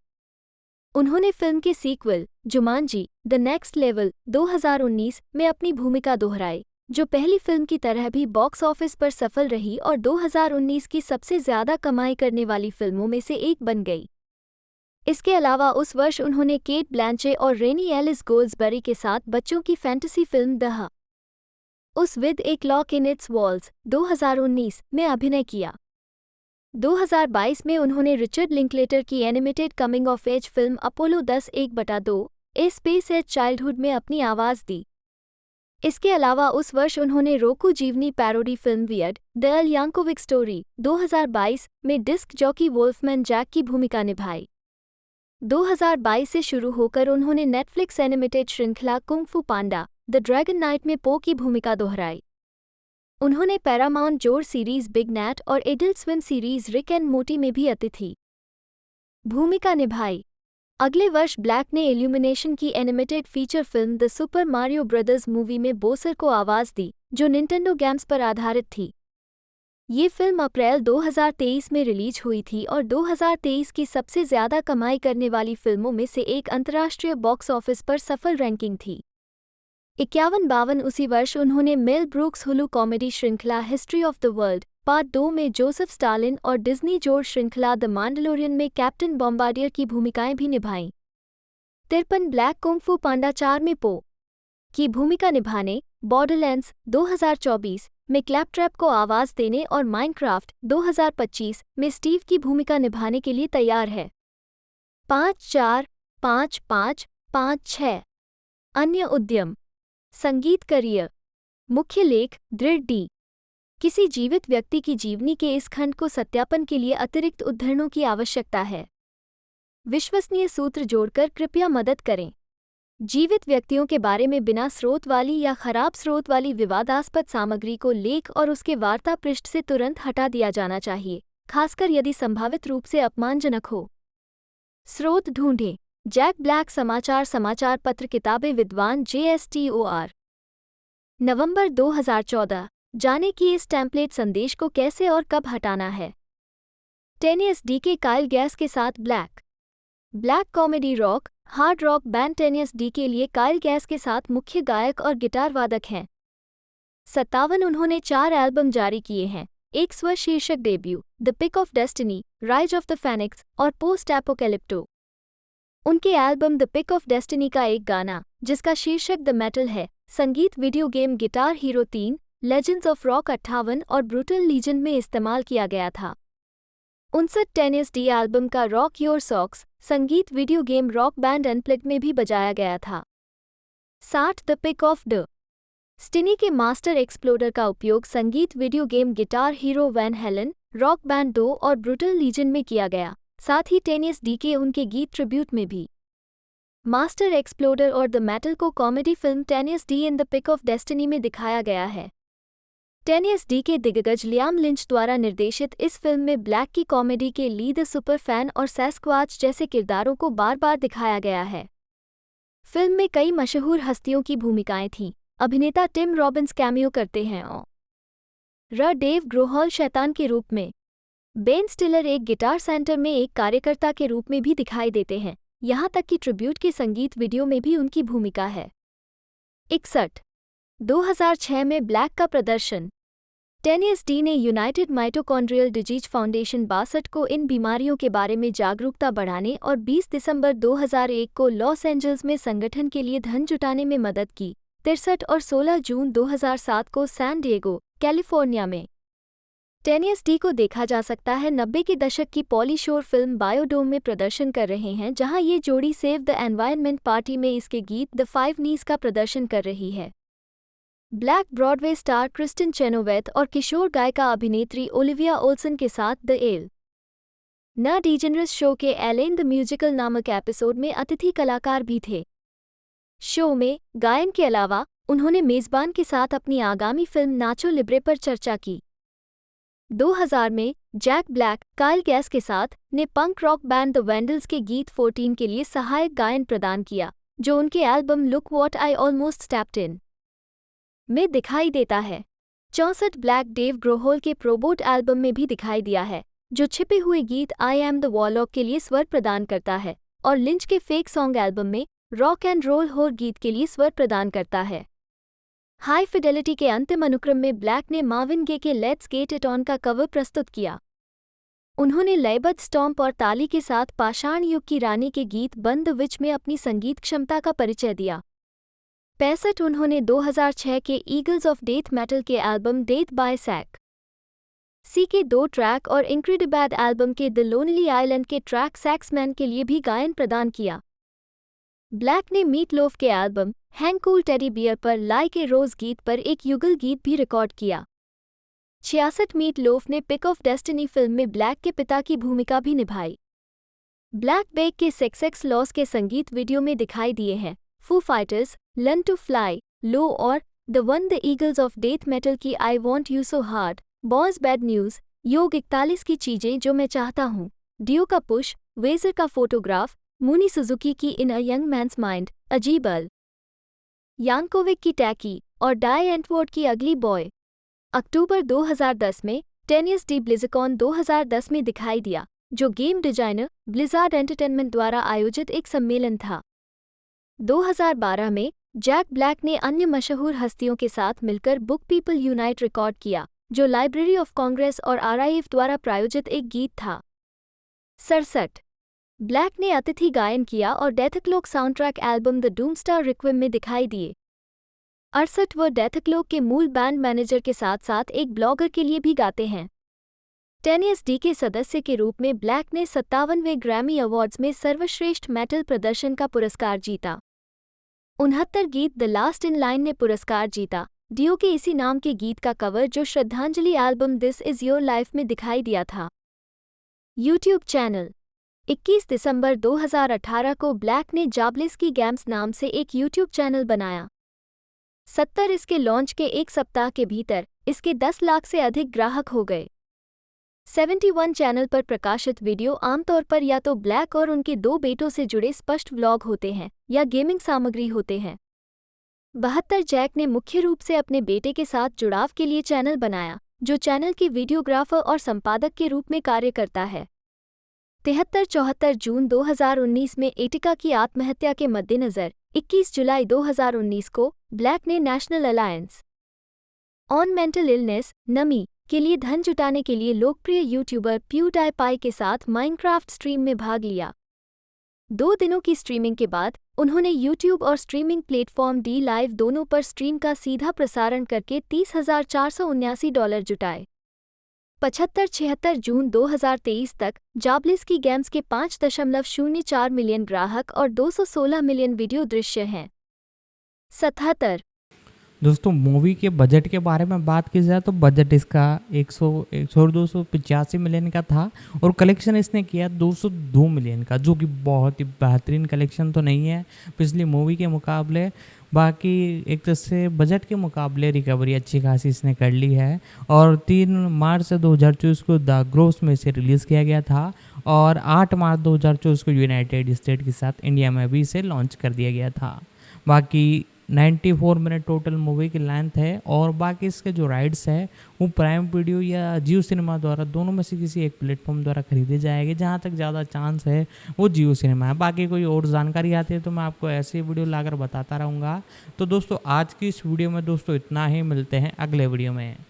उन्होंने फिल्म के sequel Jumanji the next level 2019 में अपनी भूमिका दोहराई, जो पहली फिल्म की तरह भी बॉक्स ऑफिस पर सफल रही और 2019 की सबसे ज़्यादा कमाई करने वाली फिल्मों में से एक बन गई। इसके अलावा उस वर्ष उन्होंने केट ब्लैंचे और रेनी एलिस गोल्ड्सबरी के साथ बच्चों की fantasy film the house with a clock in its walls 2019 में अभिनय किया। 2022 में उन्होंने रिचर्ड लिंकलेटर की animated coming of age film Apollo 10:1/2 a space age childhood में अपनी आवाज़ दी। इसके अलावा उस वर्ष उन्होंने रोकू जीवनी parody film Weird the Al Yankovic story 2022 में डिस्क जॉकी वोल्फमैन जैक की भूमिका निभाई। 2022 से शुरू होकर उन्होंने नेटफ्लिक्स एनिमेटेड श्रृंखला कुंग फू पांडा द ड्रैगन नाइट में पो की भूमिका दोहराई। उन्होंने पैरामाउंट जोर सीरीज बिग नैट और adult swim series Rick and Morty में भी अतिथि भूमिका निभाई। अगले वर्ष ब्लैक ने इल्यूमिनेशन की animated feature film the super Mario brothers movie में बोसर को आवाज़ दी, जो निंटेंडो गेम्स पर आधारित थी। ये फिल्म अप्रैल 2023 में रिलीज हुई थी और 2023 की सबसे ज़्यादा कमाई करने वाली फिल्मों में से एक अंतर्राष्ट्रीय बॉक्स ऑफिस पर सफल रैंकिंग थी। 51-52 उसी वर्ष उन्होंने मेल ब्रूक्स हुलू कॉमेडी श्रृंखला history of the world part 2 में जोसेफ स्टालिन और डिज्नी जोर श्रृंखला द मैंडलोरियन में कैप्टन बॉम्बार्डियर की भूमिकाएं भी निभाईं। 53 ब्लैक कुंग फू पांडा 4 में पो की भूमिका निभाने, बॉर्डरलैंड्स 2024 में क्लैपट्रैप को आवाज़ देने और माइनक्राफ्ट 2025 में स्टीव की भूमिका निभाने के लिए तैयार है। 5-4-5-5-5-6 अन्य उद्यम संगीत करियर मुख्य लेख दृढ़ डी किसी जीवित व्यक्ति की जीवनी के इस खंड को सत्यापन के लिए अतिरिक्त उद्धरणों की आवश्यकता है। विश्वसनीय सूत्र जोड़कर कृपया मदद करें। जीवित व्यक्तियों के बारे में बिना स्रोत वाली या खराब स्रोत वाली विवादास्पद सामग्री को लेख और उसके वार्ता पृष्ठ से तुरंत हटा दिया जाना चाहिए, खासकर यदि संभावित रूप से अपमानजनक हो। स्रोत ढूंढें। जैक ब्लैक समाचार पत्र किताबें विद्वान JSTOR नवंबर 2014 जाने कि इस टेम्पलेट संदेश को कैसे और कब हटाना है। टेनियस डीके काइल गैस के साथ Black comedy rock hard rock band Tenacious D के लिए काइल गैस के साथ मुख्य गायक और गिटार वादक हैं। 57 उन्होंने 4 एल्बम जारी किए हैं, एक स्वशीर्षक debut the pick of destiny, rise of the phoenix और पोस्ट एपोकैलिप्टो। उनके album the pick of destiny का एक गाना, जिसका शीर्षक द मेटल है, संगीत video game guitar hero 3, legends of rock 58 और ब्रूटल लीजेंड में इस्तेमाल किया गया था। 59 टेनियस डी एल्बम का रॉक योर सॉक्स संगीत video game rock band unplugged में भी बजाया गया था। 60 the pick of destiny के मास्टर एक्सप्लोडर का उपयोग संगीत video game guitar hero Van Halen, rock band 2 और ब्रूटल लीजेंड में किया गया, साथ ही टेनियस डी के उनके गीत ट्रिब्यूट में भी। मास्टर एक्सप्लोडर और द मेटल को comedy film Tenacious D in the pick of destiny में दिखाया गया है। टेनियस डी के दिग्गज लियाम लिंच द्वारा निर्देशित इस फिल्म में ब्लैक की कॉमेडी के लीड सुपर फैन और सैस्क्वाच जैसे किरदारों को बार बार दिखाया गया है। फिल्म में कई मशहूर हस्तियों की भूमिकाएं थीं। अभिनेता टिम रॉबिन्स कैमियो करते हैं और डेव ग्रोहॉल शैतान के रूप में। बेन स्टिलर एक गिटार सेंटर में एक कार्यकर्ता के रूप में भी दिखाई देते हैं, यहाँ तक कि ट्रिब्यूट के संगीत वीडियो में भी उनकी भूमिका है। 61 2006 में ब्लैक का प्रदर्शन। टेनियस डी ने यूनाइटेड माइटोकॉन्ड्रियल डिजीज फाउंडेशन 62 को इन बीमारियों के बारे में जागरूकता बढ़ाने और 20 दिसंबर 2001 को लॉस एंजल्स में संगठन के लिए धन जुटाने में मदद की। 63 और 16 जून 2007 को सैन डिएगो, कैलिफोर्निया में। टेनियस डी को देखा जा सकता है 90 के दशक की पॉली शोर फिल्म बायोडोम में प्रदर्शन कर रहे हैं, जहां ये जोड़ी सेव द एनवायरनमेंट पार्टी में इसके गीत द 5 नीज का प्रदर्शन कर रही है। ब्लैक ब्रॉडवे स्टार क्रिस्टिन चेनोवेथ और किशोर गायिका अभिनेत्री ओलिविया ओल्सन के साथ द एल न डीजेनरस शो के एलेन द म्यूजिकल नामक एपिसोड में अतिथि कलाकार भी थे। शो में गायन के अलावा उन्होंने मेजबान के साथ अपनी आगामी फिल्म नाचो लिब्रे पर चर्चा की। 2000 में जैक ब्लैक काइल गैस के साथ ने पंक रॉक बैंड द वैंडल्स के गीत 14 के लिए सहायक गायन प्रदान किया, जो उनके album look what I almost stepped in में दिखाई देता है। 64 ब्लैक डेव ग्रोहोल के प्रोबोट एल्बम में भी दिखाई दिया है, जो छिपे हुए गीत आई एम द वॉलॉक के लिए स्वर प्रदान करता है और लिंच के फेक सॉन्ग एल्बम में रॉक एंड रोल होर गीत के लिए स्वर प्रदान करता है। हाई फिडेलिटी के अंतिम अनुक्रम में ब्लैक ने मार्विन गे के लेट्स गेट इट ऑन का कवर प्रस्तुत किया। उन्होंने लयबद्ध स्टॉम्प और ताली के साथ पाषाण युग की रानी के गीत बंद विच में अपनी संगीत क्षमता का परिचय दिया। 65 उन्होंने 2006 के ईगल्स ऑफ डेथ मेटल के एल्बम डेथ बाय सैक सी के 2 ट्रैक और इनक्रेडिबैड एल्बम के द लोनली आइलैंड के ट्रैक सैक्समैन के लिए भी गायन प्रदान किया। ब्लैक ने मीट लोफ के album hang cool teddy bear पर लाई के रोज गीत पर एक युगल गीत भी रिकॉर्ड किया। 66 मीट लोफ ने पिक ऑफ डेस्टिनी फिल्म में ब्लैक के पिता की भूमिका भी निभाई। ब्लैक बेक के सेक्स लॉस के संगीत वीडियो में दिखाई दिए हैं Foo Fighters, learn to fly, low और the one the eagles of death metal की I want you so hard, boss bad news, योग 41 की चीजें जो मैं चाहता हूँ, डियो का पुश, वेजर का फोटोग्राफ, मूनी सुजुकी की इन अ यंग मैन्स माइंड, अजीबल, यांकोविक की टैकी और डाई एंटवर्ड की अगली बॉय। अक्टूबर 2010 में टेनियस डी ब्लिज़कॉन 2010 में दिखाई दिया, जो गेम डिजाइनर ब्लिज़ार्ड एंटरटेनमेंट द्वारा आयोजित एक सम्मेलन था। 2012 में जैक ब्लैक ने अन्य मशहूर हस्तियों के साथ मिलकर बुक पीपल यूनाइट रिकॉर्ड किया, जो लाइब्रेरी ऑफ कांग्रेस और आरआईएफ द्वारा प्रायोजित एक गीत था। 67 ब्लैक ने अतिथि गायन किया और डेथक्लॉक साउंडट्रैक एल्बम द डूमस्टार रिक्विम में दिखाई दिए। 68 वह डेथक्लॉक के मूल बैंड मैनेजर के साथ साथ एक ब्लॉगर के लिए भी गाते हैं। टेनियस डी के सदस्य के रूप में ब्लैक ने 57वें ग्रैमी अवार्ड्स में सर्वश्रेष्ठ मेटल प्रदर्शन का पुरस्कार जीता। 69 गीत द लास्ट इन लाइन ने पुरस्कार जीता। डियो के इसी नाम के गीत का कवर जो श्रद्धांजलि album this is your life में दिखाई दिया था। यूट्यूब चैनल 21 दिसंबर 2018 को ब्लैक ने जाबलिस्की गेम्स नाम से एक यूट्यूब चैनल बनाया। 70 इसके लॉन्च के एक सप्ताह के भीतर इसके 10 लाख से अधिक ग्राहक हो गए। 71 चैनल पर प्रकाशित वीडियो आमतौर पर या तो ब्लैक और उनके 2 बेटों से जुड़े स्पष्ट व्लॉग होते हैं या गेमिंग सामग्री होते हैं। 72 जैक ने मुख्य रूप से अपने बेटे के साथ जुड़ाव के लिए चैनल बनाया, जो चैनल के वीडियोग्राफर और संपादक के रूप में कार्य करता है। 73-74 जून 2019 में एटिका की आत्महत्या के मद्देनजर 21 जुलाई 2019 को ब्लैक ने national alliance on mental illness नमी के लिए धन जुटाने के लिए लोकप्रिय यूट्यूबर प्यूडाईपाई के साथ माइनक्राफ्ट स्ट्रीम में भाग लिया। 2 दिनों की स्ट्रीमिंग के बाद उन्होंने यूट्यूब और स्ट्रीमिंग प्लेटफॉर्म डी लाइव दोनों पर स्ट्रीम का सीधा प्रसारण करके $30,479 जुटाए। 75-76 जून 2023 तक जाबलिस्की गेम्स के 5.04 मिलियन ग्राहक और 216 मिलियन वीडियो दृश्य हैं। 77 दोस्तों मूवी के बजट के बारे में बात की जाए तो बजट इसका 285 मिलियन का था और कलेक्शन इसने किया 202 मिलियन का, जो कि बहुत ही बेहतरीन कलेक्शन तो नहीं है पिछली मूवी के मुकाबले। बाकी एक तरह से बजट के मुकाबले रिकवरी अच्छी खासी इसने कर ली है और 3 मार्च 2024 को द ग्रोस में इसे रिलीज़ किया गया था और 8 मार्च 2024 को यूनाइटेड स्टेट के साथ इंडिया में भी इसे लॉन्च कर दिया गया था। बाकी 94 मिनट टोटल मूवी की लेंथ है और बाकी इसके जो राइट्स है वो प्राइम वीडियो या जियो सिनेमा द्वारा दोनों में से किसी एक प्लेटफॉर्म द्वारा खरीदे जाएंगे। जहाँ तक ज़्यादा चांस है वो जियो सिनेमा है। बाकी कोई और जानकारी आती है तो मैं आपको ऐसे वीडियो लाकर बताता रहूँगा। तो दोस्तों आज की इस वीडियो में दोस्तों इतना ही, मिलते हैं अगले वीडियो में।